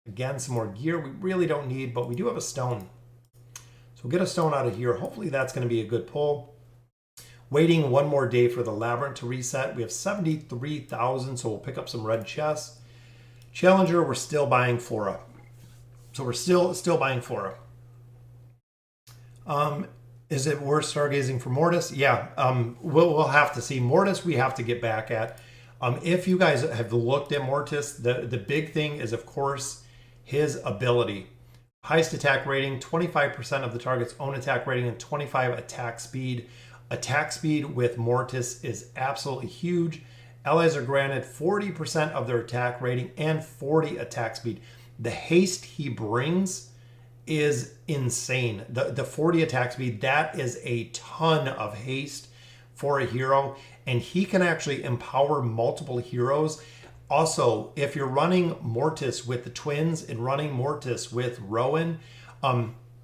A: Again, some more gear we really don't need, but we do have a stone. So we'll get a stone out of here. Hopefully that's going to be a good pull. Waiting one more day for the Labyrinth to reset. We have 73,000, so we'll pick up some red chests. Challenger, we're still buying Flora. So we're still buying Flora. Is it worth stargazing for Mortis? Yeah, we'll have to see. Mortis we have to get back at. If you guys have looked at Mortis, the big thing is, of course, his ability. Highest attack rating, 25% of the target's own attack rating, and 25 attack speed. Attack speed with Mortis is absolutely huge. Allies are granted 40% of their attack rating and 40 attack speed. The haste he brings is insane. The 40 attack speed, that is a ton of haste for a hero, and he can actually empower multiple heroes. Also, if you're running Mortis with the twins and running Mortis with Rowan,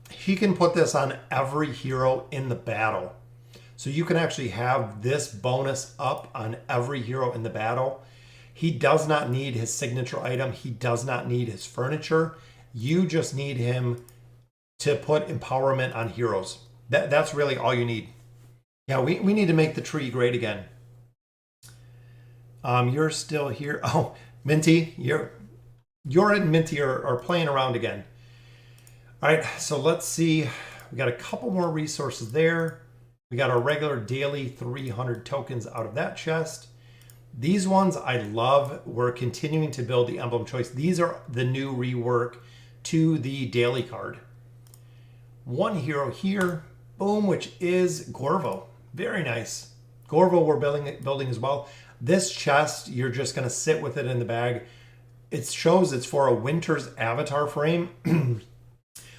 A: he can put this on every hero in the battle. So you can actually have this bonus up on every hero in the battle. He does not need his signature item. He does not need his furniture. You just need him to put empowerment on heroes. That's really all you need. Yeah, we need to make the tree great again. You're still here. Oh, Minty, you're and Minty are playing around again. All right, so let's see. We got a couple more resources there. We got our regular daily 300 tokens out of that chest. These ones I love. We're continuing to build the emblem choice. These are the new rework to the daily card. One hero here, boom, which is Gorvo. Very nice. Gorvo we're building as well. This chest, you're just going to sit with it in the bag. It shows it's for a Winter's avatar frame.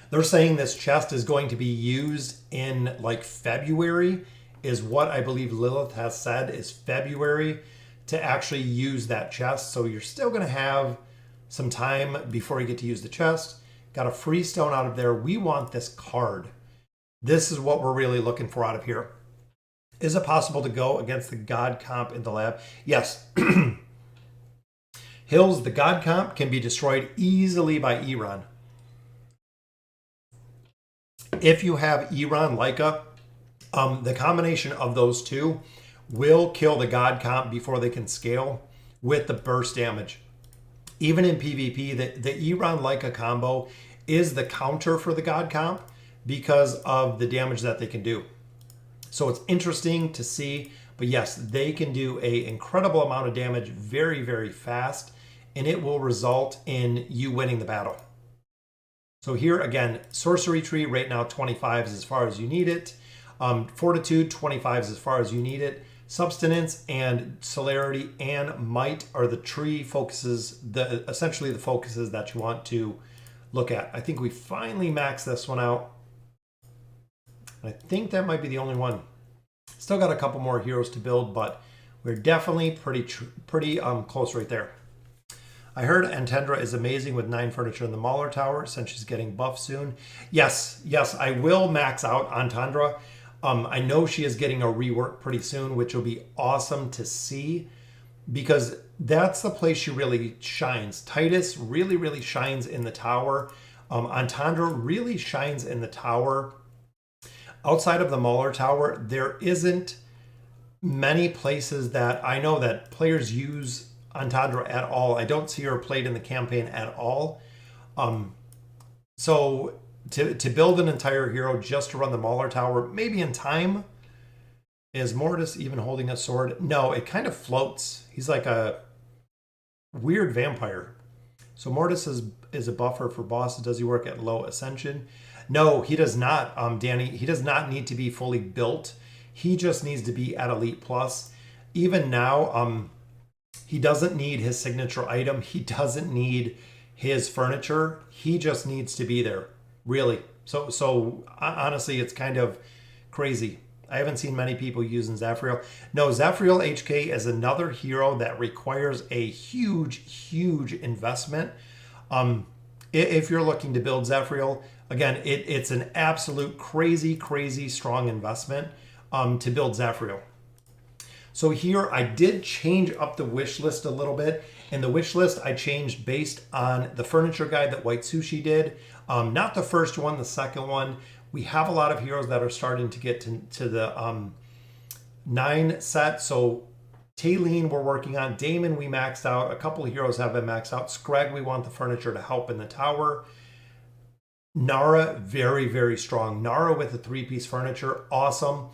A: They're saying this chest is going to be used in like February, is what I believe Lilith has said, is February to actually use that chest. So you're still going to have some time before you get to use the chest. Got a free stone out of there. We want this card. This is what we're really looking for out of here. Is it possible to go against the God comp in the lab? Yes. Hills, the God comp can be destroyed easily by Iran. If you have Iran Leica, the combination of those two will kill the God comp before they can scale with the burst damage. Even in PvP, the Iran Leica combo is the counter for the God comp because of the damage that they can do. So it's interesting to see, but yes, they can do an incredible amount of damage very, very fast, and it will result in you winning the battle. So here again, sorcery tree right now 25 is as far as you need it. Fortitude 25 is as far as you need it. Substance and celerity and might are the tree focuses, essentially the focuses that you want to look at. I think we finally maxed this one out. I think that might be the only one. Still got a couple more heroes to build, but we're definitely pretty close right there. I heard Antendra is amazing with 9 furniture in the Mauler Tower since she's getting buffed soon. Yes, I will max out Antendra. I know she is getting a rework pretty soon, which will be awesome to see because that's the place she really shines. Titus really shines in the tower. Antendra really shines in the tower. Outside of the Mauler Tower, there isn't many places that I know that players use Antendra at all. I don't see her played in the campaign at all. So to build an entire hero just to run the Mauler Tower, maybe in time. Is Mortis even holding a sword? No, it kind of floats. He's like a weird vampire. So Mortis is a buffer for bosses. Does he work at low ascension? No, he does not, Danny. He does not need to be fully built. He just needs to be at Elite Plus. Even now, he doesn't need his signature item. He doesn't need his furniture. He just needs to be there, really. So honestly, it's kind of crazy. I haven't seen many people using Zafriel. No, Zafriel HK is another hero that requires a huge investment. If you're looking to build Zafriel, again, it's an absolute crazy strong investment to build Zafriel. So here I did change up the wish list a little bit. And the wish list I changed based on the furniture guide that White Sushi did. Not the first one, the second one. We have a lot of heroes that are starting to get to the 9 set. So Taylene we're working on. Damon we maxed out. A couple of heroes have been maxed out. Scrag we want the furniture to help in the tower. Nara, very strong. Nara with the 3-piece furniture, awesome.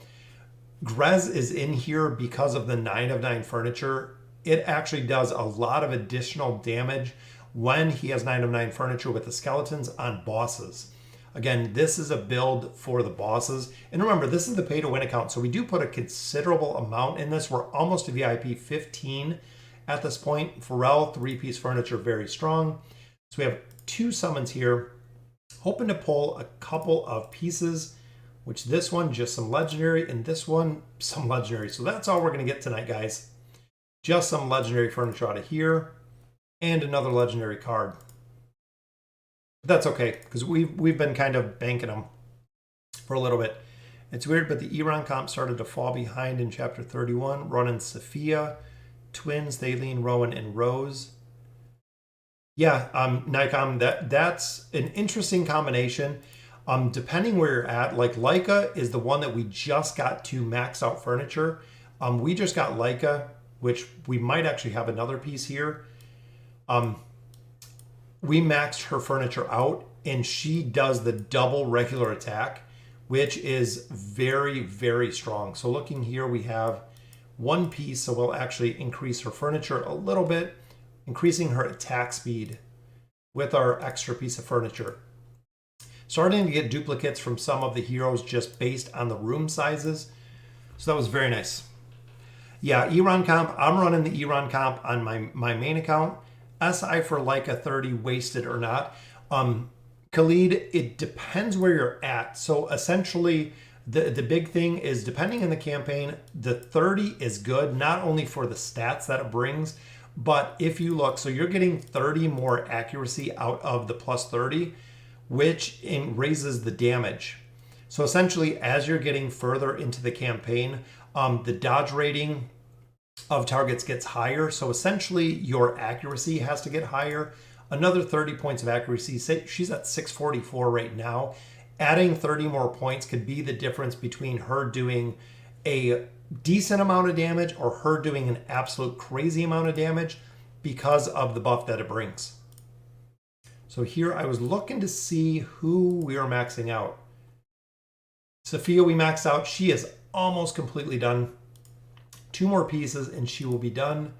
A: Grez is in here because of the 9 of 9 furniture. It actually does a lot of additional damage when he has 9 of 9 furniture with the skeletons on bosses. Again, this is a build for the bosses. And remember, this is the pay to win account. So we do put a considerable amount in this. We're almost to VIP 15 at this point. Pharrell, 3-piece furniture, very strong. So we have 2 summons here. Hoping to pull a couple of pieces, which this one, just some legendary, and this one, some legendary. So that's all we're going to get tonight, guys. Just some legendary furniture out of here, and another legendary card. But that's okay, because we've been kind of banking them for a little bit. It's weird, but the Iran comp started to fall behind in chapter 31, running Sophia, twins, Thaleen, Rowan, and Rose. Yeah, Nikon, that's an interesting combination. Depending where you're at, like Leica is the one that we just got to max out furniture. We just got Leica, which we might actually have another piece here. We maxed her furniture out, and she does the double regular attack, which is very strong. So looking here, we have 1 piece, so we'll actually increase her furniture a little bit, increasing her attack speed with our extra piece of furniture. Starting to get duplicates from some of the heroes just based on the room sizes. So that was very nice. Yeah, Iran comp. I'm running the Iran comp on my main account. SI for Leica 30, wasted or not. Khalid, it depends where you're at. So essentially, the big thing is depending on the campaign, the 30 is good, not only for the stats that it brings, but if you look, so you're getting 30 more accuracy out of the plus 30, which raises the damage. So essentially, as you're getting further into the campaign, the dodge rating of targets gets higher. So essentially, your accuracy has to get higher. Another 30 points of accuracy. Say she's at 644 right now. Adding 30 more points could be the difference between her doing a decent amount of damage or her doing an absolute crazy amount of damage because of the buff that it brings. So here I was looking to see who we are maxing out. Sophia we maxed out. She is almost completely done. 2 more pieces and she will be done.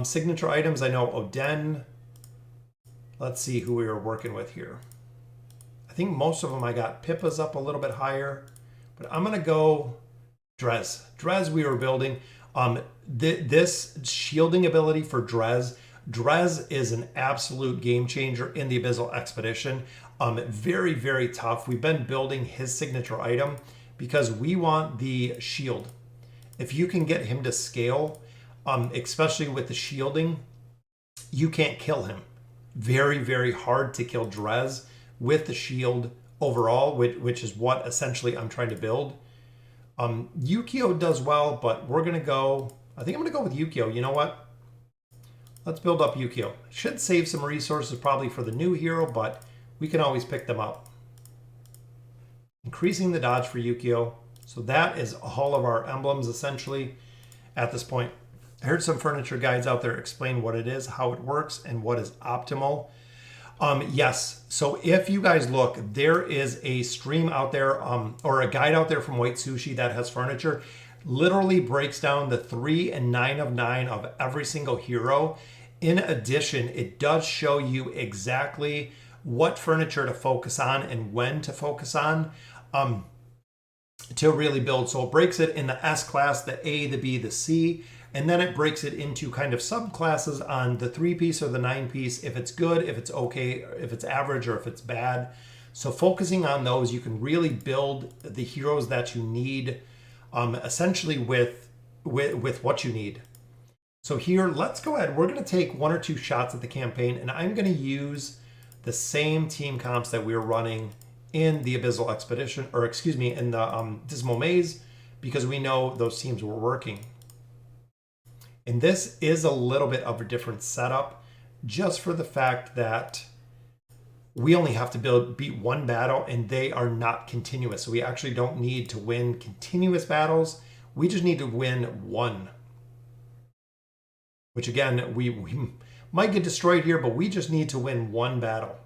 A: Signature items, I know Oden. Let's see who we are working with here. I think most of them I got Pippa's up a little bit higher, but I'm going to go Drez. Drez we were building. This shielding ability for Drez. Drez is an absolute game changer in the Abyssal Expedition. Very tough. We've been building his signature item because we want the shield. If you can get him to scale, especially with the shielding, you can't kill him. Very hard to kill Drez with the shield overall, which is what essentially I'm trying to build. Yukio does well, but we're going to go... I think I'm going to go with Yukio. You know what? Let's build up Yukio. Should save some resources probably for the new hero, but we can always pick them up. Increasing the dodge for Yukio. So that is all of our emblems essentially at this point. I heard some furniture guides out there explain what it is, how it works, and what is optimal. Yes, so if you guys look, there is a stream out there or a guide out there from White Sushi that has furniture. Literally breaks down the 3 and 9 of 9 of every single hero In addition, it does show you exactly what furniture to focus on and when to focus on to really build. So it breaks it in the S class, the A, the B, the C, and then it breaks it into kind of subclasses on the 3-piece or the 9-piece, if it's good, if it's okay, if it's average, or if it's bad. So focusing on those, you can really build the heroes that you need, essentially with what you need. So here, let's go ahead. We're going to take 1 or 2 shots at the campaign, and I'm going to use the same team comps that we were running in the Abyssal Expedition, or excuse me, in the Dismal Maze, because we know those teams were working. And this is a little bit of a different setup, just for the fact that we only have to beat 1 battle, and they are not continuous. So we actually don't need to win continuous battles. We just need to win 1. Which again, we might get destroyed here, but we just need to win 1 battle.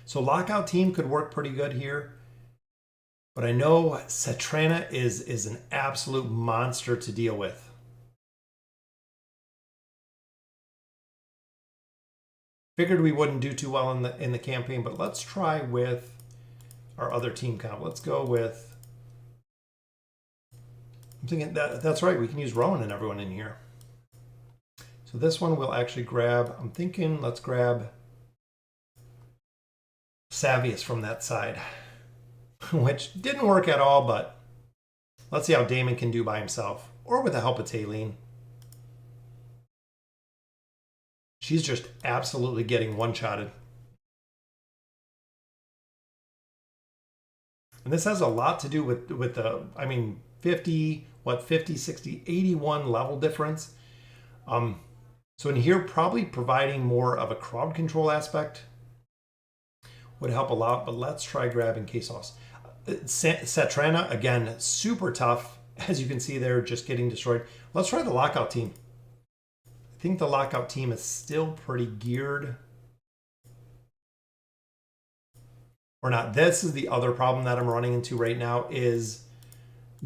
A: So Lockout Team could work pretty good here. But I know Satrana is an absolute monster to deal with. Figured we wouldn't do too well in the campaign, but let's try with our other team comp. Let's go with, I'm thinking that's right, we can use Rowan and everyone in here. So this one we'll actually grab, I'm thinking let's grab Savius from that side, which didn't work at all, but let's see how Damon can do by himself, or with the help of Taylene. She's just absolutely getting one-shotted. And this has a lot to do with the, I mean, 50, 60, 81 level difference. So in here, probably providing more of a crowd control aspect would help a lot, but let's try grabbing Quesos. Satrana, again, super tough. As you can see there, just getting destroyed. Let's try the Lockout Team. I think the Lockout Team is still pretty geared. Or not. This is the other problem that I'm running into right now is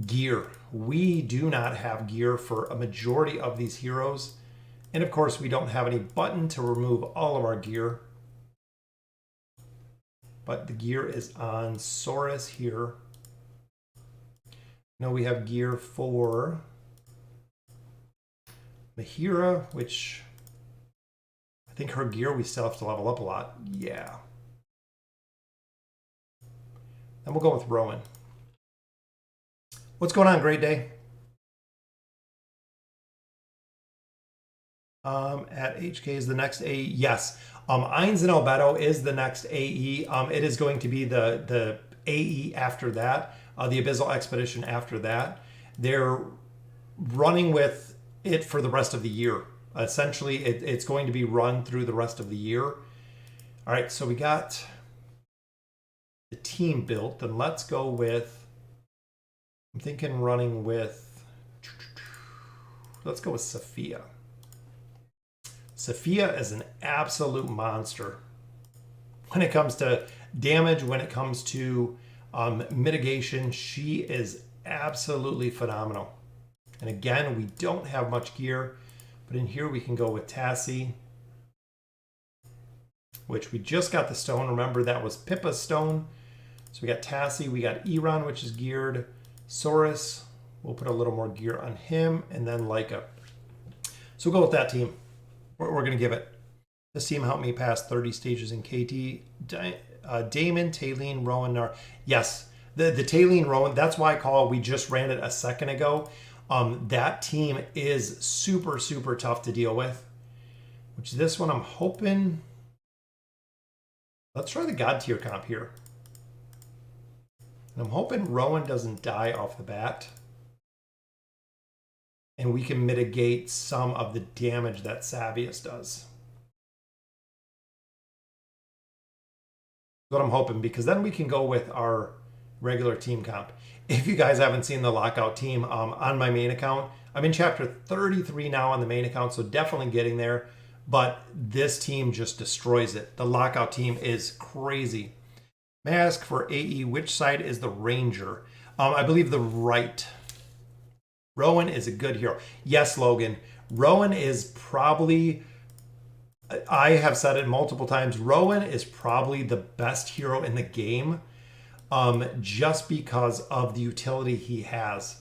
A: gear. We do not have gear for a majority of these heroes. And of course, we don't have any button to remove all of our gear. But the gear is on Saurus here. Now we have gear for Mahira, which I think her gear we still have to level up a lot. Yeah. Then we'll go with Rowan. What's going on, Great Day? At HK is the next AE. Yes. Ainz and Albedo is the next AE. It is going to be the AE after that, the Abyssal Expedition after that. They're running with it for the rest of the year. Essentially, it's going to be run through the rest of the year. All right, so we got the team built. Then let's go with, I'm thinking running with, let's go with Sophia. Sophia is an absolute monster when it comes to damage, when it comes to mitigation. She is absolutely phenomenal. And again, we don't have much gear, but in here we can go with Tassie, which we just got the stone. Remember, that was Pippa's stone. So we got Tassie, we got Eron, which is geared. Saurus, we'll put a little more gear on him, and then Leica. So we'll go with that team. We're going to give it. This team helped me pass 30 stages in KT. Damon, Taylene, Rowan, Nar. Yes, the Taylene, Rowan, that's why I call, we just ran it a second ago. That team is super, super tough to deal with. Which this one I'm hoping, let's try the God tier comp here. And I'm hoping Rowan doesn't die off the bat. And we can mitigate some of the damage that Savius does. That's what I'm hoping, because then we can go with our regular team comp. If you guys haven't seen the Lockout Team on my main account, I'm in chapter 33 now on the main account, so definitely getting there. But this team just destroys it. The Lockout Team is crazy. May I ask for AE, which side is the Ranger? I believe the right. Rowan is a good hero. Yes, Logan. Rowan is probably I have said it multiple times. Rowan is probably the best hero in the game, just because of the utility he has.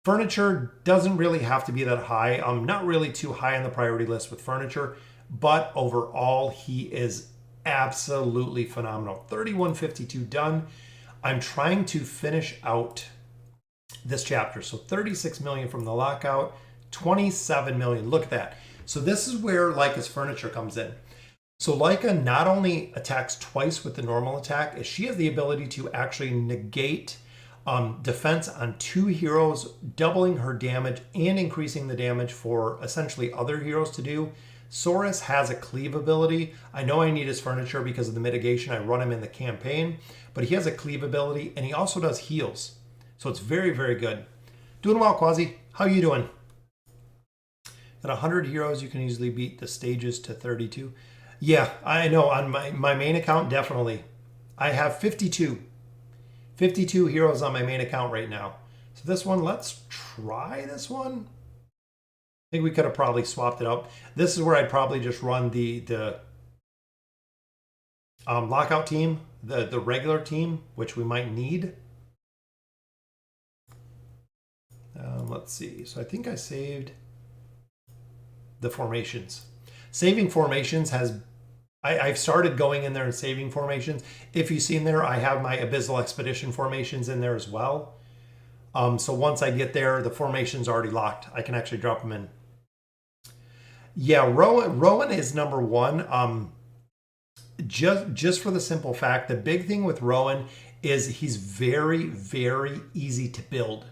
A: Furniture doesn't really have to be that high. I'm not really too high on the priority list with furniture, but overall, he is absolutely phenomenal. 3152 done. I'm trying to finish out this chapter. So 36 million from the lockout, 27 million. Look at that. So this is where Leica's furniture comes in. So Leica not only attacks twice with the normal attack, is she has the ability to actually negate defense on 2 heroes, doubling her damage and increasing the damage for essentially other heroes to do. Saurus has a cleave ability. I know I need his furniture because of the mitigation. I run him in the campaign, but he has a cleave ability and he also does heals. So it's very, very good. Doing well, Quasi. How you doing? At 100 heroes, you can easily beat the stages to 32. Yeah, I know. On my main account, definitely. I have 52 heroes on my main account right now. So this one, let's try this one. I think we could have probably swapped it up. This is where I'd probably just run the lockout team, the regular team, which we might need. Let's see. So I think I saved the formations. Saving formations has... I've started going in there and saving formations. If you see in there, I have my Abyssal Expedition formations in there as well. So once I get there, the formation's already locked. I can actually drop them in. Yeah, Rowan is number one. Just for the simple fact, the big thing with Rowan is he's very, very easy to build.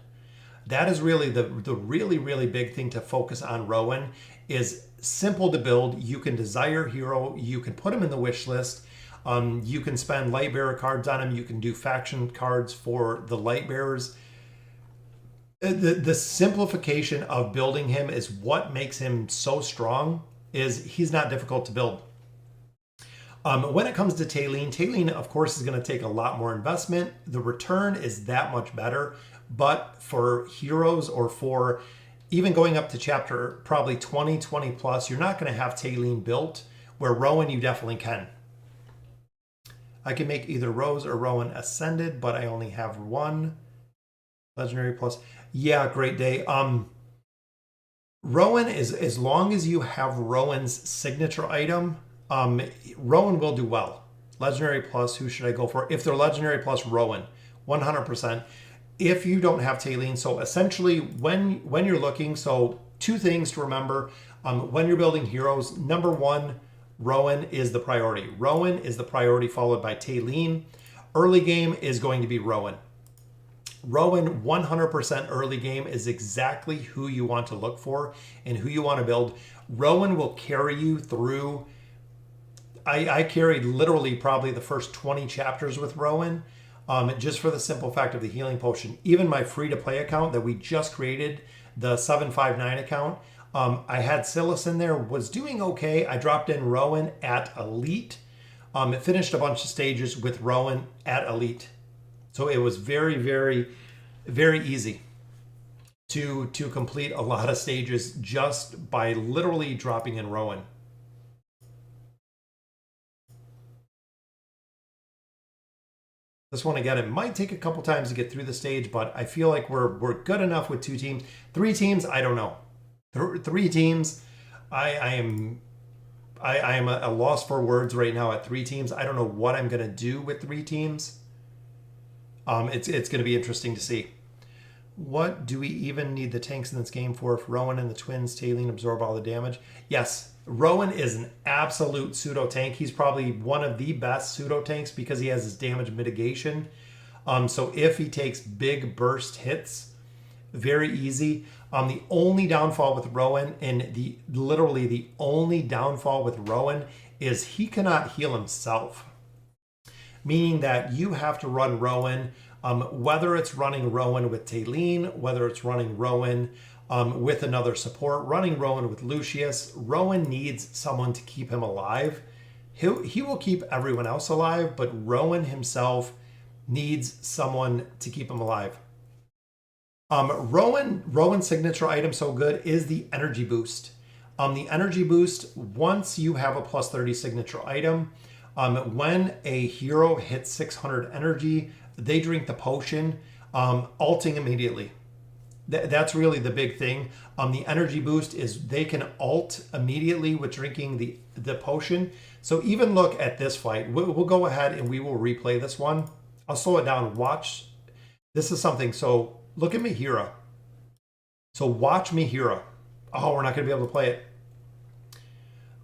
A: That is really the really, really big thing to focus on Rowan is simple to build. You can desire hero. You can put him in the wish list. You can spend Lightbearer cards on him. You can do faction cards for the Lightbearers. The simplification of building him is what makes him so strong. Is he's not difficult to build. When it comes to Taylene, of course, is going to take a lot more investment. The return is that much better. But for heroes or for even going up to chapter probably 20 plus, you're not going to have Taylene built, where Rowan you definitely can. I can make either Rose or Rowan ascended, but I only have one. Legendary plus. Yeah, great day. Rowan is, as long as you have Rowan's signature item, Rowan will do well. Legendary plus, who should I go for? If they're Legendary plus, Rowan, 100%. If you don't have Taylene, so essentially when you're looking, so 2 things to remember. When you're building heroes, number 1, Rowan is the priority. Rowan is the priority followed by Taylene. Early game is going to be Rowan. Rowan 100% early game is exactly who you want to look for and who you want to build. Rowan will carry you through. I carried literally probably the first 20 chapters with Rowan. Just for the simple fact of the healing potion. Even my free-to-play account that we just created, the 759 account, I had Silas in there, was doing okay. I dropped in Rowan at Elite. It finished a bunch of stages with Rowan at Elite. So it was very, very, very easy to complete a lot of stages just by literally dropping in Rowan. This one again, it might take a couple times to get through the stage, but I feel like we're good enough with 2 teams. 3 teams, I don't know. 3 teams, I am at a loss for words right now at 3 teams. I don't know what I'm gonna do with 3 teams. It's gonna be interesting to see. What do we even need the tanks in this game for if Rowan and the twins Taylene absorb all the damage? Yes. Rowan is an absolute pseudo tank. He's probably one of the best pseudo tanks because he has his damage mitigation. So if he takes big burst hits, very easy. The only downfall with Rowan, and literally the only downfall with Rowan, is he cannot heal himself. Meaning that you have to run Rowan, whether it's running Rowan with Taylene, whether it's running Rowan with another support, running Rowan with Lucius. Rowan needs someone to keep him alive. He will keep everyone else alive, but Rowan himself needs someone to keep him alive. Rowan's signature item so good is the energy boost. The energy boost, once you have a plus 30 signature item, when a hero hits 600 energy, they drink the potion, ulting immediately. That's really the big thing. The energy boost is they can ult immediately with drinking the potion. So even look at this fight. We'll go ahead and we will replay this one. I'll slow it down. Watch. This is something. So look at Mihira. So watch Mihira. Oh, we're not going to be able to play it.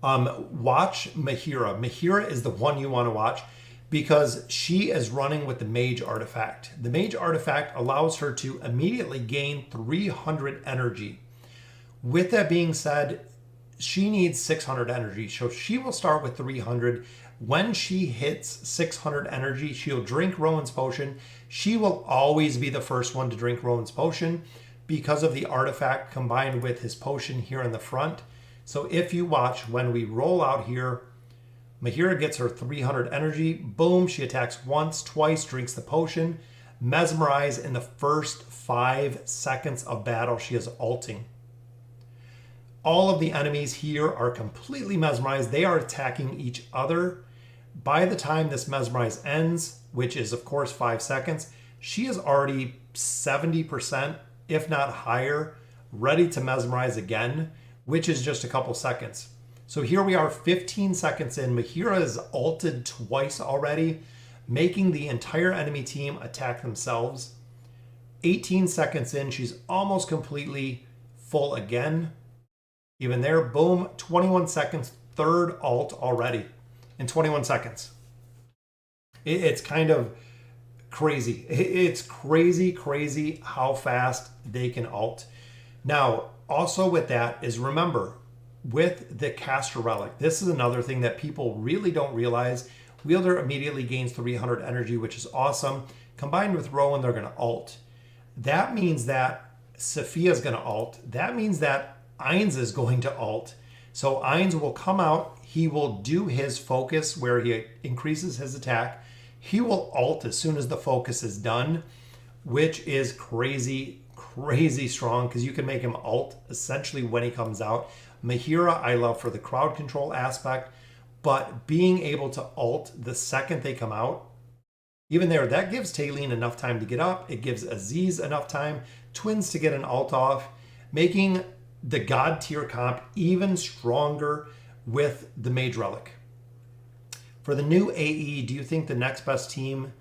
A: Watch Mihira. Mihira is the one you want to watch because she is running with the Mage Artifact. The Mage Artifact allows her to immediately gain 300 energy. With that being said, she needs 600 energy. So she will start with 300. When she hits 600 energy, she'll drink Rowan's Potion. She will always be the first one to drink Rowan's Potion because of the artifact combined with his potion here in the front. So if you watch, when we roll out here, Mihira gets her 300 energy. Boom, she attacks once, twice, drinks the potion. Mesmerize in the first 5 seconds of battle, she is ulting. All of the enemies here are completely mesmerized. They are attacking each other. By the time this mesmerize ends, which is of course 5 seconds, she is already 70%, if not higher, ready to mesmerize again, which is just a couple seconds. So here we are 15 seconds in. Mihira is ulted twice already, making the entire enemy team attack themselves. 18 seconds in, she's almost completely full again. Even there, boom, 21 seconds, third ult already in 21 seconds. It's kind of crazy. It's crazy how fast they can ult. Now, also with that is, remember, with the caster relic, this is another thing that people really don't realize. Wielder immediately gains 300 energy, which is awesome. Combined with Rowan, they're going to ult. That means that Sophia is going to ult. That means that Ainz is going to ult. So Ainz will come out. He will do his focus where he increases his attack. He will ult as soon as the focus is done, which is crazy strong because you can make him ult essentially when he comes out. Mihira, I love for the crowd control aspect, but being able to ult the second they come out, even there, that gives Talene enough time to get up. It gives Aziz enough time, Twins to get an ult off, making the God tier comp even stronger with the Mage Relic. For the new AE, do you think the next best team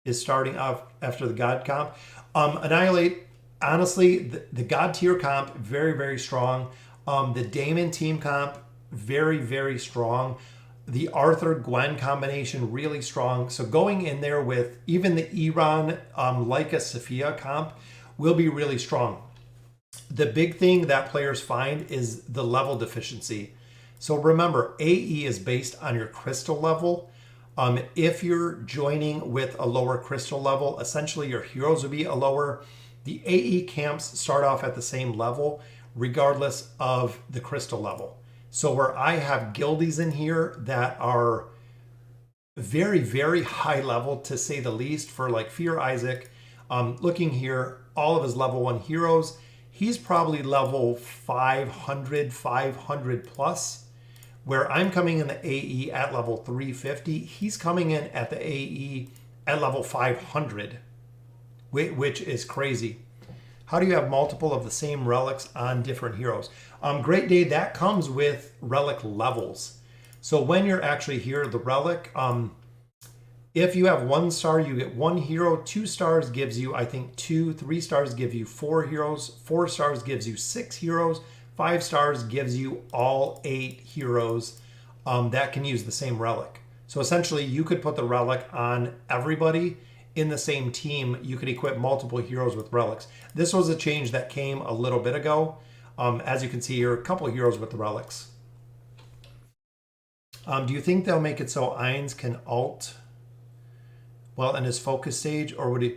A: is starting off after the God comp? Annihilate, honestly, the God tier comp, very strong. The Daemon team comp, very strong. The Arthur-Gwen combination, really strong. So going in there with even the Iran, Leica Sophia comp will be really strong. The big thing that players find is the level deficiency. So remember, AE is based on your crystal level. If you're joining with a lower crystal level, essentially your heroes will be a lower. The AE camps start off at the same level, regardless of the crystal level. So where I have guildies in here that are very high level, to say the least, for like Fear Isaac, looking here, all of his level 1 heroes, he's probably level 500 plus. Where I'm coming in the AE at level 350, he's coming in at the AE at level 500, which is crazy. How do you have multiple of the same relics on different heroes? Great Day, that comes with relic levels. So when you're actually here, the relic, if you have 1 star, you get 1 hero. 2 stars gives you, I think, 2. 3 stars give you 4 heroes. 4 stars gives you 6 heroes. 5 stars gives you all 8 heroes that can use the same relic. So essentially, you could put the relic on everybody in the same team. You could equip multiple heroes with relics. This was a change that came a little bit ago. As you can see here, a couple of heroes with the relics. Do you think they'll make it so Ainz can ult well in his focus stage, or would he?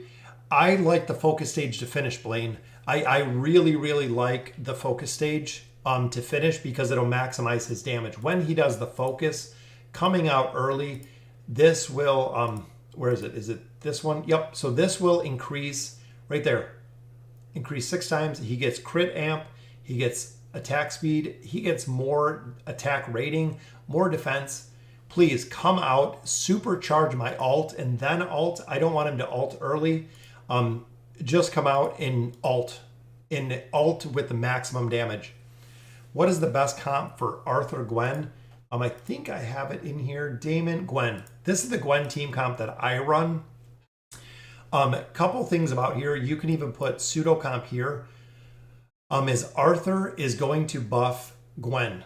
A: I like the focus stage to finish, Blaine. I really like the focus stage to finish because it'll maximize his damage. When he does the focus, coming out early, this will, where is it? Is it this one? Yep. So this will increase right there. Increase 6 times. He gets crit amp. He gets attack speed. He gets more attack rating, more defense. Please come out, supercharge my alt, and then alt. I don't want him to alt early. Just come out in alt with the maximum damage. What is the best comp for Arthur Gwen? I think I have it in here. Damon, Gwen. This is the Gwen team comp that I run. A couple things about here. You can even put pseudo comp here. Is Arthur is going to buff Gwen.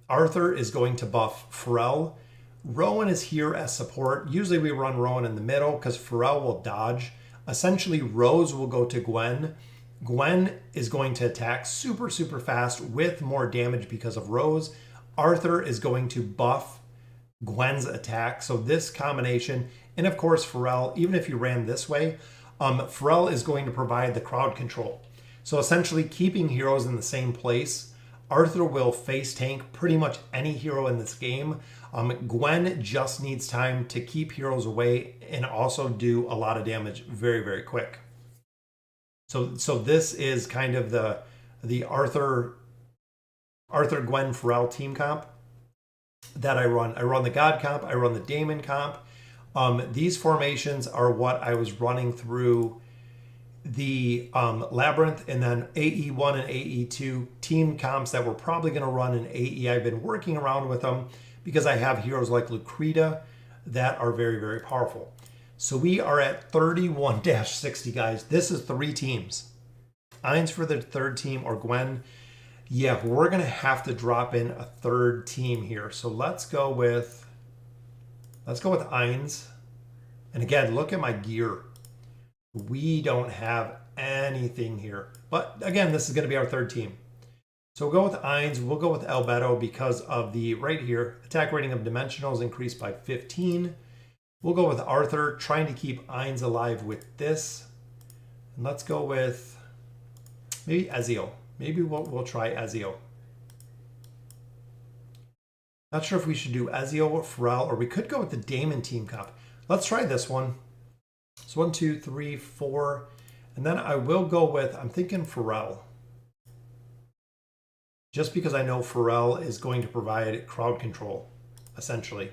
A: Arthur is going to buff Pharrell. Rowan is here as support. Usually we run Rowan in the middle because Pharrell will dodge. Essentially, Rose will go to Gwen. Gwen is going to attack super, super fast with more damage because of Rose. Arthur is going to buff Gwen's attack. So this combination, and of course Pharrell, even if you ran this way, Pharrell is going to provide the crowd control. So essentially keeping heroes in the same place. Arthur will face tank pretty much any hero in this game. Gwen just needs time to keep heroes away and also do a lot of damage very, very quick. So this is kind of the Arthur Gwen Pharrell team comp that I run. I run the God comp, I run the Damon comp. These formations are what I was running through the Labyrinth, and then AE1 and AE2 team comps that we're probably going to run in AE. I've been working around with them because I have heroes like Lucreta that are very, very powerful. So we are at 31-60, guys. This is 3 teams. Ainz for the 3rd team, or Gwen. Yeah, we're going to have to drop in a 3rd team here. So let's go with Ainz. And again, look at my gear. We don't have anything here. But again, this is going to be our 3rd team. So we'll go with Ainz. We'll go with Albedo because of the right here. Attack rating of Dimensionals increased by 15. We'll go with Arthur, trying to keep Ainz alive with this. And let's go with maybe Ezio. Maybe we'll try Ezio. Not sure if we should do Ezio or Pharrell, or we could go with the Damon team comp. Let's try this one. So 1, 2, 3, 4. And then I will go with, I'm thinking Pharrell. Just because I know Pharrell is going to provide crowd control, essentially.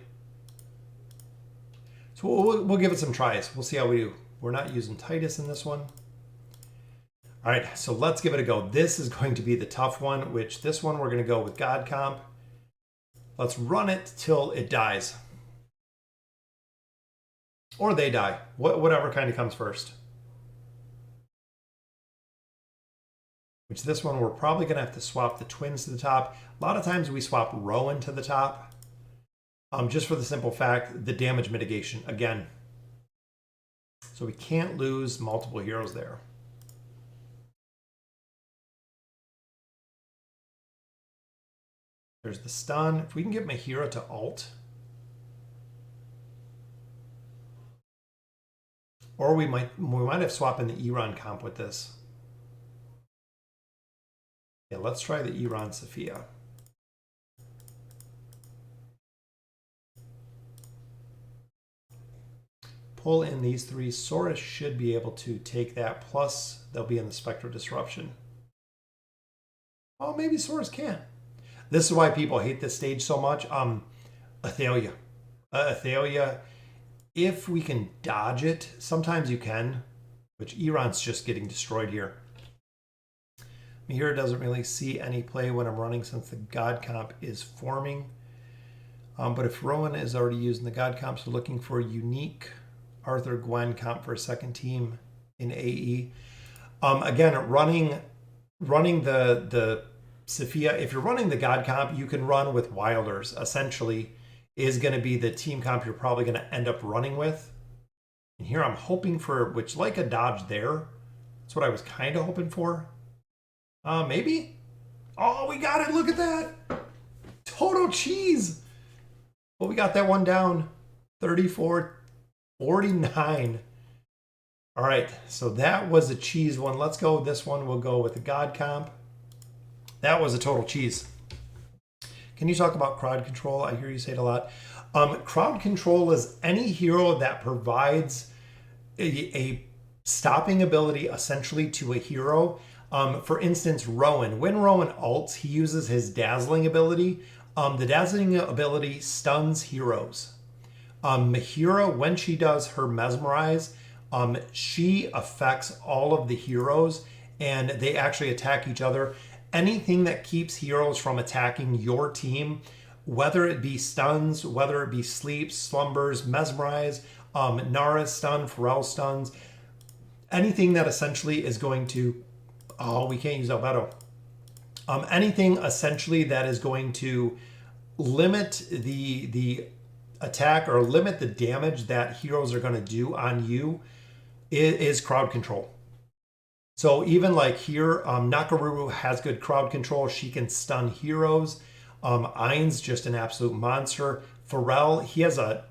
A: So we'll give it some tries. We'll see how we do. We're not using Titus in this one. All right, so let's give it a go. This is going to be the tough one, which this one we're going to go with God comp. Let's run it till it dies. Or they die, whatever kind of comes first. Which this one, we're probably going to have to swap the twins to the top. A lot of times we swap Rowan to the top. Just for the simple fact, the damage mitigation, again. So we can't lose multiple heroes there. There's the stun. If we can get my hero to alt. Or we might have swapped in the Iran comp with this. Yeah, let's try the Iran Sophia. Pull in these 3. Saurus should be able to take that. Plus, they'll be in the Spectral Disruption. Oh, maybe Saurus can't. This is why people hate this stage so much. Athalia. Athalia, if we can dodge it, sometimes you can, which Iran's just getting destroyed here. Mihira doesn't really see any play when I'm running since the God comp is forming. But if Rowan is already using the God comp, so looking for a unique Arthur Gwen comp for a 2nd team in AE. Again, running the Sophia, if you're running the God comp, you can run with Wilders, essentially, is going to be the team comp you're probably going to end up running with. And here I'm hoping for, which like a dodge there. That's what I was kind of hoping for. Maybe? Oh, we got it. Look at that. Total cheese. Well, we got that one down. 34-49. All right, so that was a cheese one. Let's go with this one. We'll go with the God comp. That was a total cheese. Can you talk about crowd control? I hear you say it a lot. Crowd control is any hero that provides a stopping ability essentially to a hero. For instance, Rowan. When Rowan ults, he uses his dazzling ability. The dazzling ability stuns heroes. Mahira, when she does her mesmerize, she affects all of the heroes and they actually attack each other. Anything that keeps heroes from attacking your team, whether it be stuns, whether it be sleeps, slumbers, mesmerize, Nara's stun, Pharrell stuns, anything that essentially is going to, oh, we can't use Albedo. Anything essentially that is going to limit the attack or limit the damage that heroes are going to do on you is crowd control. So even like here, Nakaruru has good crowd control. She can stun heroes. Ain's just an absolute monster. Pharrell, he has I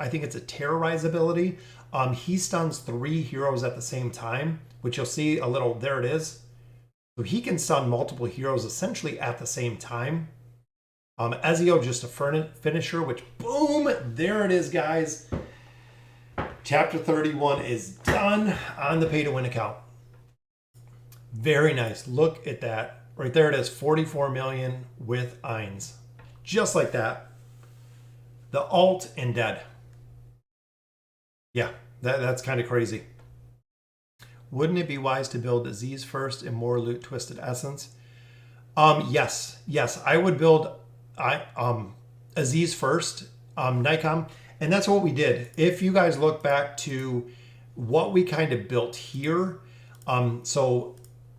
A: think it's a terrorize ability. He stuns 3 heroes at the same time, which you'll see a little, there it is. So he can stun multiple heroes essentially at the same time. Ezio, just a finisher, which boom, there it is, guys. Chapter 31 is done on the pay-to-win account. Very nice. Look at that. Right there it is, 44 million with Ain's. Just like that. The alt and dead. Yeah, that's kind of crazy. Wouldn't it be wise to build Aziz first and more loot Twisted Essence? Yes, I would build Aziz first, Nikon, and that's what we did. If you guys look back to what we kind of built here, so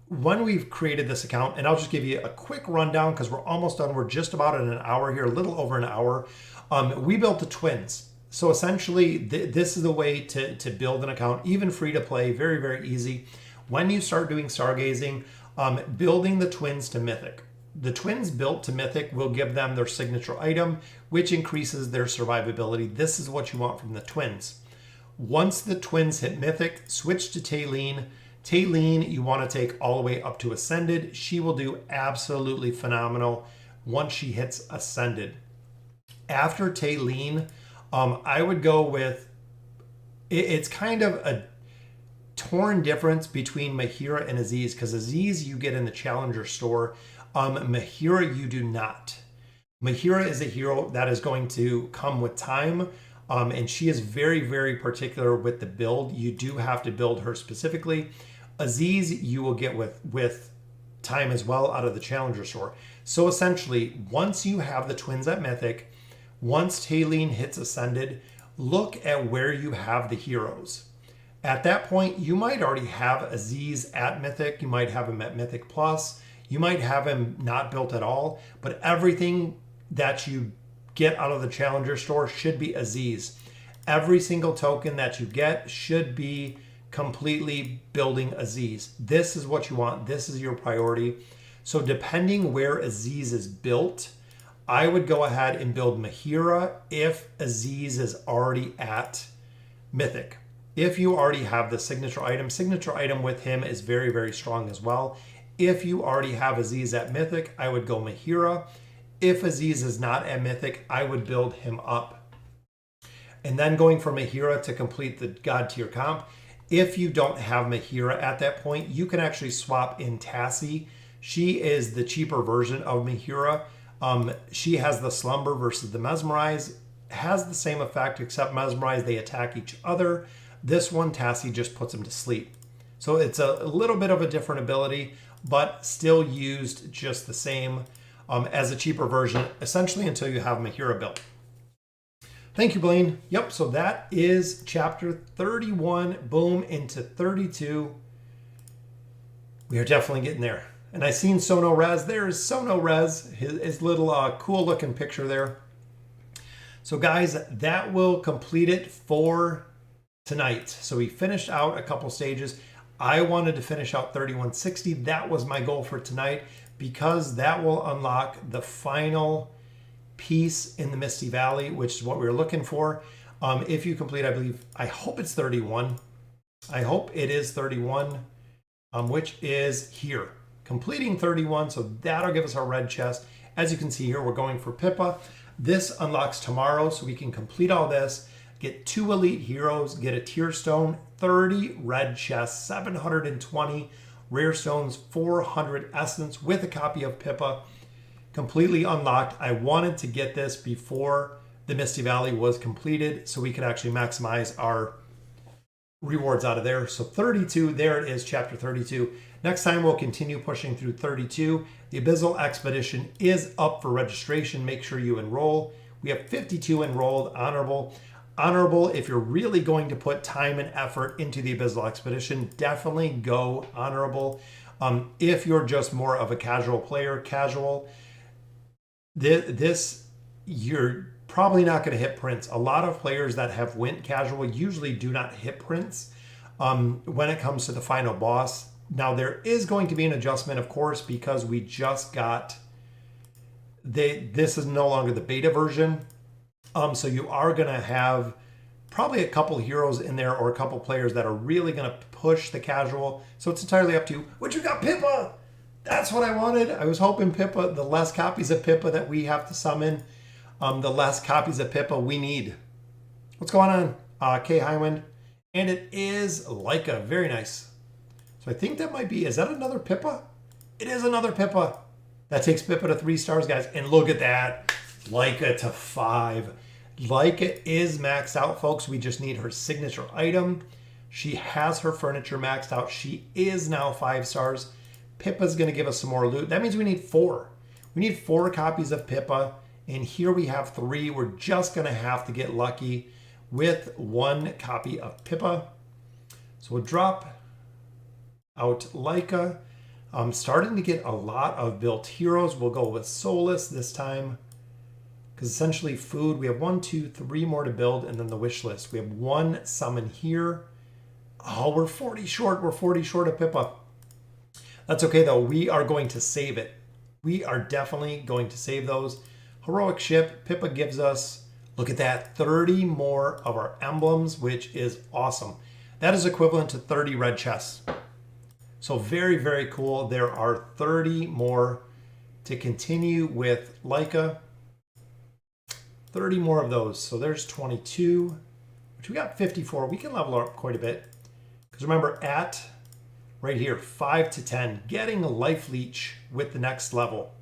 A: when we've created this account, and I'll just give you a quick rundown because we're almost done. We're just about at an hour here, a little over an hour. We built the twins. So essentially, this is the way to build an account, even free to play, very, very easy. When you start doing stargazing, building the twins to mythic. The twins built to mythic will give them their signature item, which increases their survivability. This is what you want from the twins. Once the twins hit mythic, switch to Taylene. Taylene, you want to take all the way up to Ascended. She will do absolutely phenomenal once she hits Ascended. After Taylene, I would go with, it's kind of a torn difference between Mahira and Aziz, because Aziz you get in the Challenger store. Mahira you do not. Mahira is a hero that is going to come with time, and she is very, very particular with the build. You do have to build her specifically. Aziz you will get with time as well out of the Challenger store. So essentially, once you have the twins at Mythic, once Taylene hits Ascended, look at where you have the heroes. At that point, you might already have Aziz at Mythic. You might have him at Mythic Plus. You might have him not built at all. But everything that you get out of the Challenger store should be Aziz. Every single token that you get should be completely building Aziz. This is what you want. This is your priority. So depending where Aziz is built, I would go ahead and build Mahira if Aziz is already at Mythic. If you already have the signature item with him is very, very strong as well. If you already have Aziz at Mythic, I would go Mahira. If Aziz is not at Mythic, I would build him up. And then going for Mahira to complete the God tier comp. If you don't have Mahira at that point, you can actually swap in Tassie. She is the cheaper version of Mahira. She has the Slumber versus the Mesmerize. Has the same effect, except Mesmerize, they attack each other. This one, Tassie just puts them to sleep. So it's a little bit of a different ability, but still used just the same as a cheaper version, essentially until you have Mahira built. Thank you, Blaine. Yep, so that is chapter 31. Boom, into 32. We are definitely getting there. And I seen Sono Rez. There's Sono Rez, his little cool looking picture there. So guys, that will complete it for tonight. So we finished out a couple stages. I wanted to finish out 3160. That was my goal for tonight because that will unlock the final piece in the Misty Valley, which is what we were looking for. If you complete, I hope it's 31. I hope it is 31, which is here. Completing 31, so that'll give us our red chest. As you can see here, we're going for Pippa. This unlocks tomorrow, so we can complete all this, get 2 elite heroes, get a tier stone, 30 red chests, 720 Rare stones, 400 essence with a copy of Pippa. Completely unlocked. I wanted to get this before the Misty Valley was completed so we could actually maximize our rewards out of there. So 32, there it is, chapter 32. Next time we'll continue pushing through 32. The Abyssal Expedition is up for registration. Make sure you enroll. We have 52 enrolled, honorable. Honorable, if you're really going to put time and effort into the Abyssal Expedition, definitely go honorable. If you're just more of a casual player, casual, this you're probably not going to hit prints. A lot of players that have went casual usually do not hit prints when it comes to the final boss. Now there is going to be an adjustment, of course, because we just got this is no longer the beta version. So you are going to have probably a couple heroes in there or a couple players that are really going to push the casual. So it's entirely up to you. But you got Pippa. That's what I wanted. I was hoping Pippa, the less copies of Pippa that we have to summon, the less copies of Pippa we need. What's going on? Kay Highwind. And it is Leica. Very nice. So I think that might be, is that another Pippa? It is another Pippa. That takes Pippa to 3 stars, guys. And look at that. Leica to 5. Leica is maxed out, folks. We just need her signature item. She has her furniture maxed out. She is now 5 stars. Pippa's going to give us some more loot. That means we need 4. We need 4 copies of Pippa. And here we have 3. We're just going to have to get lucky with 1 copy of Pippa. So we'll drop out Leica. I'm starting to get a lot of built heroes. We'll go with Solus this time. Because essentially food, we have 1, 2, 3 more to build, and then the wish list. We have 1 summon here. Oh, we're 40 short. We're 40 short of Pippa. That's okay, though. We are going to save it. We are definitely going to save those. Heroic ship. Pippa gives us, look at that, 30 more of our emblems, which is awesome. That is equivalent to 30 red chests. So very, very cool. There are 30 more to continue with Leica. 30 more of those. So there's 22, which we got 54. We can level up quite a bit. Because remember, at right here, 5 to 10, getting a life leech with the next level.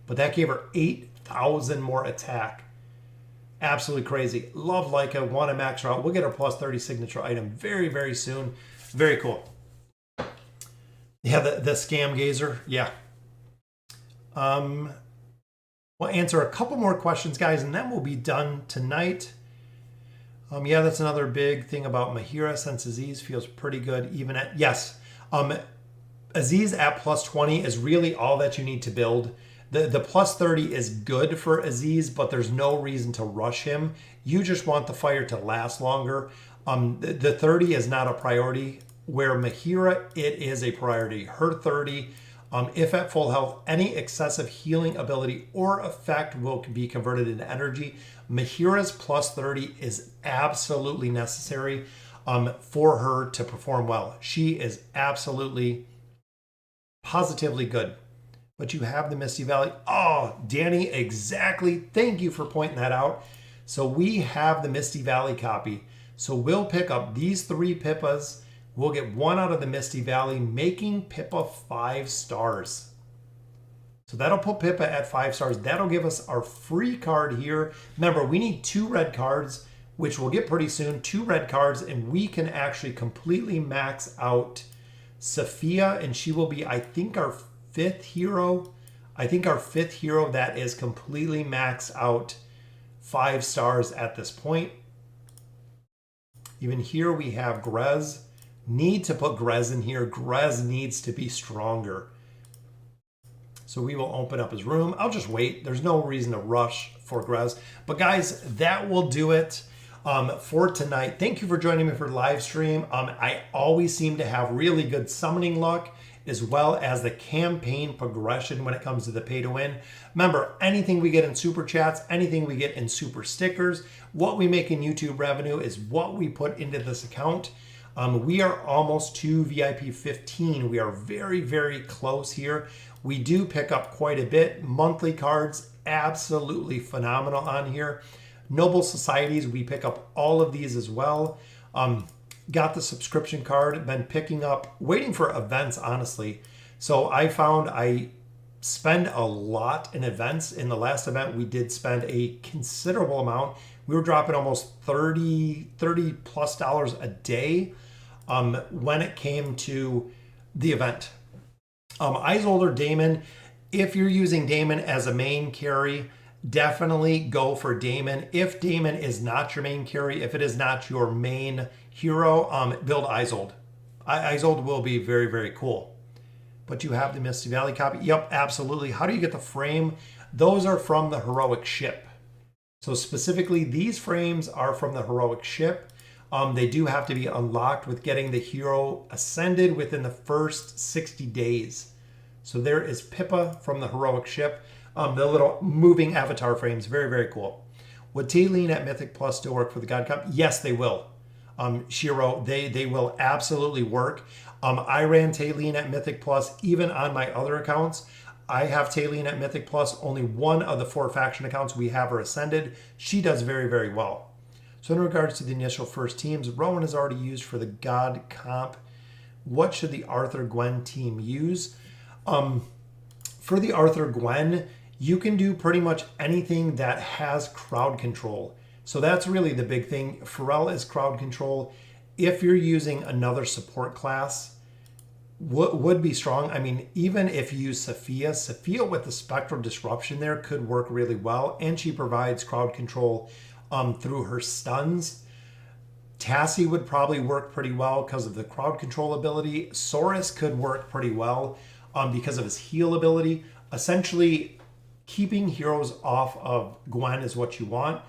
A: But that gave her 8,000 more attack. Absolutely crazy. Love Leica. Want to max her out. We'll get her plus 30 signature item very, very soon. Very cool. Yeah, the scam gazer. Yeah. We'll answer a couple more questions, guys, and then we'll be done tonight. Yeah, that's another big thing about Mahira, since Aziz feels pretty good even at, yes. Aziz at plus 20 is really all that you need to build. The plus 30 is good for Aziz, but there's no reason to rush him. You just want the fire to last longer. The 30 is not a priority, where Mahira, it is a priority. Her 30, if at full health, any excessive healing ability or effect will be converted into energy. Mahira's plus 30 is absolutely necessary for her to perform well. She is absolutely, positively good. But you have the Misty Valley. Oh, Danny, exactly. Thank you for pointing that out. So we have the Misty Valley copy. So we'll pick up these 3 Pippas. We'll get 1 out of the Misty Valley, making Pippa 5 stars. So that'll put Pippa at 5 stars. That'll give us our free card here. Remember, we need 2 red cards, which we'll get pretty soon. 2 red cards, and we can actually completely max out Sophia, and she will be, I think, our 5th hero. I think our 5th hero that is completely maxed out 5 stars at this point. Even here we have Grez. Need to put Grez in here. Grez needs to be stronger. So we will open up his room. I'll just wait. There's no reason to rush for Grez. But guys, that will do it for tonight. Thank you for joining me for the live stream. I always seem to have really good summoning luck, as well as the campaign progression when it comes to the pay to win. Remember, anything we get in super chats, anything we get in super stickers, what we make in YouTube revenue is what we put into this account. We are almost to VIP 15. We are very, very close here. We do pick up quite a bit. Monthly cards, absolutely phenomenal on here. Noble Societies, we pick up all of these as well. got the subscription card, been picking up, waiting for events, honestly. So I found I spend a lot in events. In the last event, we did spend a considerable amount. We were dropping almost 30 plus dollars a day when it came to the event. Isolde or Damon, if you're using Damon as a main carry, definitely go for Damon. If Damon is not your main carry, if it is not your main hero, build Isolde. Isolde will be very, very cool. But you have the Misty Valley copy? Yep, absolutely. How do you get the frame? Those are from the heroic ship. So specifically, these frames are from the heroic ship. They do have to be unlocked with getting the hero ascended within the first 60 days. So there is Pippa from the heroic ship. The little moving avatar frames, very, very cool. Would Taylene at Mythic Plus still work for the God Cup? Yes, they will. Shiro, they will absolutely work. I ran Taylene at Mythic Plus even on my other accounts. I have Taylene at Mythic Plus. Only one of the 4 faction accounts we have her ascended. She does very, very well. So in regards to the initial first teams, Rowan is already used for the God Comp. What should the Arthur Gwen team use? For the Arthur Gwen, you can do pretty much anything that has crowd control. So that's really the big thing. Pharrell is crowd control. If you're using another support class, would be strong. I mean, even if you use Sophia with the Spectral Disruption there could work really well. And she provides crowd control through her stuns. Tassie would probably work pretty well because of the crowd control ability. Saurus could work pretty well because of his heal ability. Essentially, keeping heroes off of Gwen is what you want.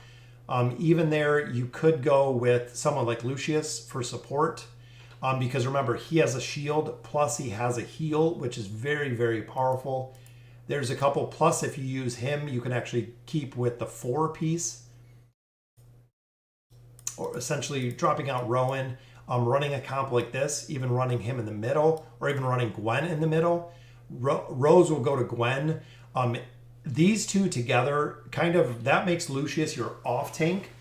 A: Even there, you could go with someone like Lucius for support because remember, he has a shield, plus he has a heal, which is very, very powerful. There's a couple, plus if you use him, you can actually keep with the 4 piece. Or essentially dropping out Rowan, running a comp like this, even running him in the middle, or even running Gwen in the middle. Rose will go to Gwen. These two together, kind of, that makes Lucius your off tank.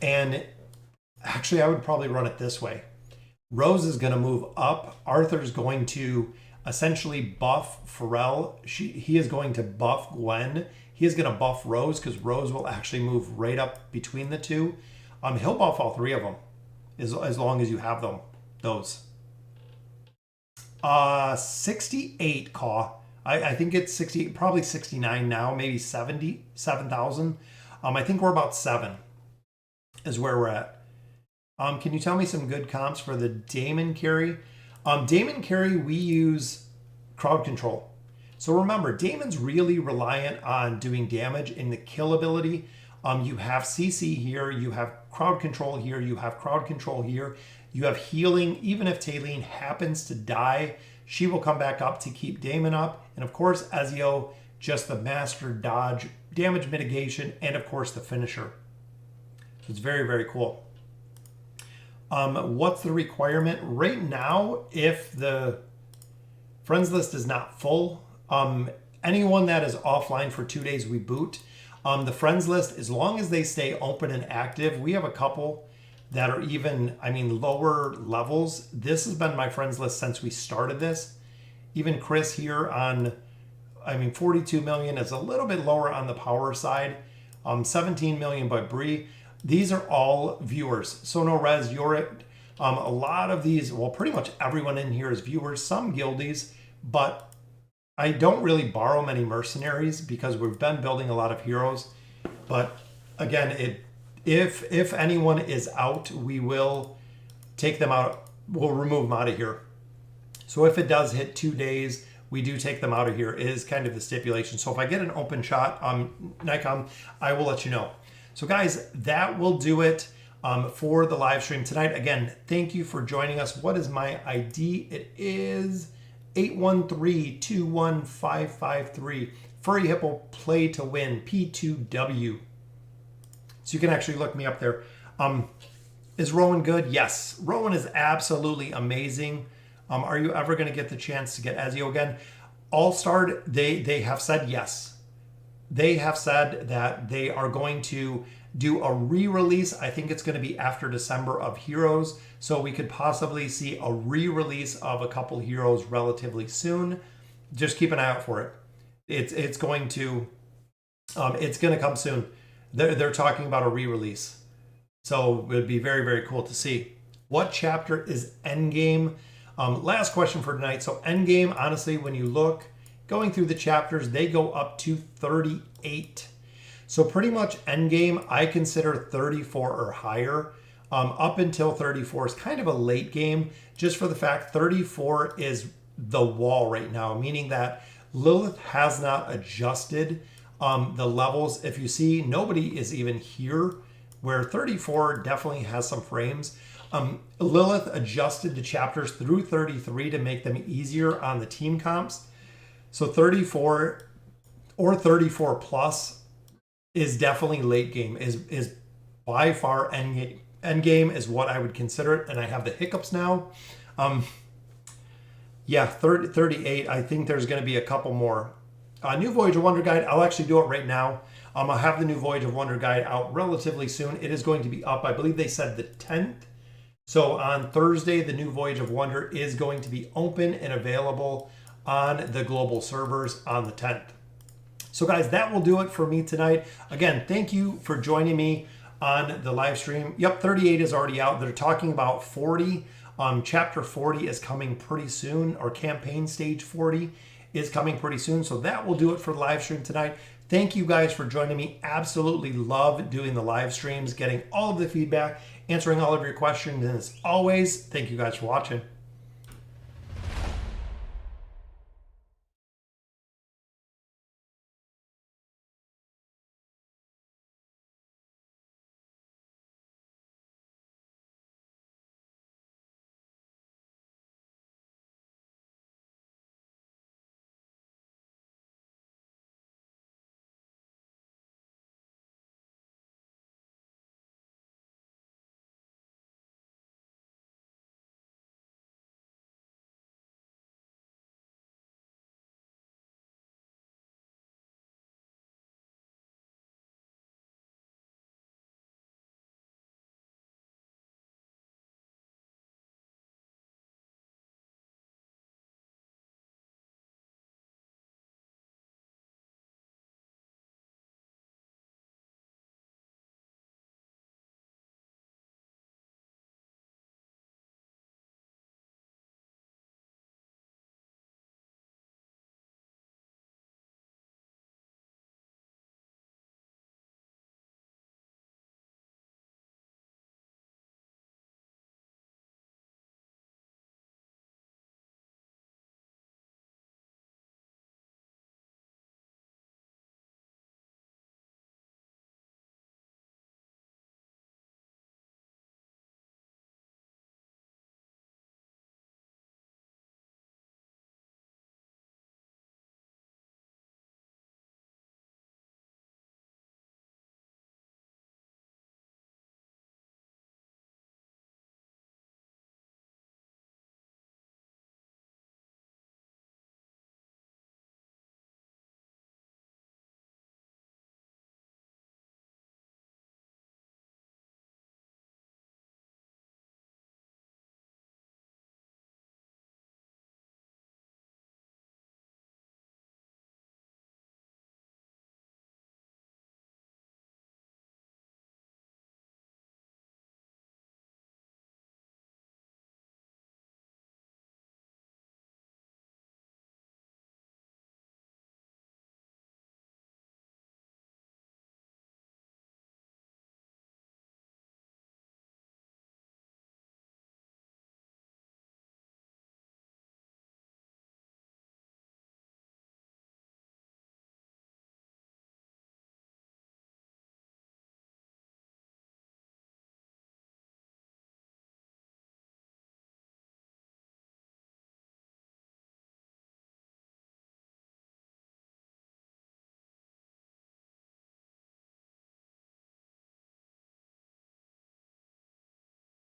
A: And actually, I would probably run it this way. Rose is going to move up. Arthur's going to essentially buff Pharrell. He is going to buff Gwen. He is going to buff Rose because Rose will actually move right up between the two. He'll buff all 3 of them as long as you have them. Those. 68 Caw. I think it's 60, probably 69 now, maybe 7,000. I think we're about 7 is where we're at. Can you tell me some good comps for the Damon carry? Damon carry, we use crowd control. So remember, Damon's really reliant on doing damage in the kill ability. You have CC here, you have crowd control here, you have crowd control here, you have healing. Even if Taylene happens to die, she will come back up to keep Damon up. And of course, Ezio, just the master dodge, damage mitigation, and of course the finisher. So it's very, very cool. What's the requirement? Right now, if the friends list is not full, anyone that is offline for 2 days, we boot. The friends list, as long as they stay open and active, we have a couple that are even, lower levels. This has been my friends list since we started this. Even Chris here on, 42 million is a little bit lower on the power side. 17 million by Bree. These are all viewers. So no res, Yorit. A lot of these, well, pretty much everyone in here is viewers, some guildies, but I don't really borrow many mercenaries because we've been building a lot of heroes. But again, if anyone is out, we will take them out. We'll remove them out of here. So if it does hit 2 days, we do take them out of here is kind of the stipulation. So if I get an open shot on Nikon, I will let you know. So guys, that will do it for the live stream tonight. Again, thank you for joining us. What is my ID? It is 813-21553. Furry Hippo Play to Win, P2W. So you can actually look me up there. Is Rowan good? Yes. Rowan is absolutely amazing. Are you ever going to get the chance to get Ezio again? All-Star, they have said yes. They have said that they are going to do a re-release. I think it's going to be after December of Heroes, so we could possibly see a re-release of a couple Heroes relatively soon. Just keep an eye out for it. It's going to come soon. They're talking about a re-release, so it would be very, very cool to see. What chapter is Endgame? Last question for tonight. So Endgame, honestly, when you look going through the chapters, they go up to 38. So pretty much Endgame, I consider 34 or higher. Up until 34 is kind of a late game, just for the fact 34 is the wall right now, meaning that Lilith has not adjusted the levels. If you see, nobody is even here, where 34 definitely has some frames. Lilith adjusted the chapters through 33 to make them easier on the team comps. So 34 or 34 plus is definitely late game, is by far end game is what I would consider it. And I have the hiccups now. Yeah, 38. I think there's going to be a couple more. New Voyage of Wonder Guide, I'll actually do it right now. I'll have the New Voyage of Wonder Guide out relatively soon. It is going to be up, I believe they said the 10th. So on Thursday, the New Voyage of Wonder is going to be open and available on the global servers on the 10th. So guys, that will do it for me tonight. Again, thank you for joining me on the live stream. Yep, 38 is already out. They're talking about 40. Chapter 40 is coming pretty soon, or campaign stage 40 is coming pretty soon. So that will do it for the live stream tonight. Thank you guys for joining me. Absolutely love doing the live streams, getting all of the feedback, answering all of your questions. And as always, thank you guys for watching.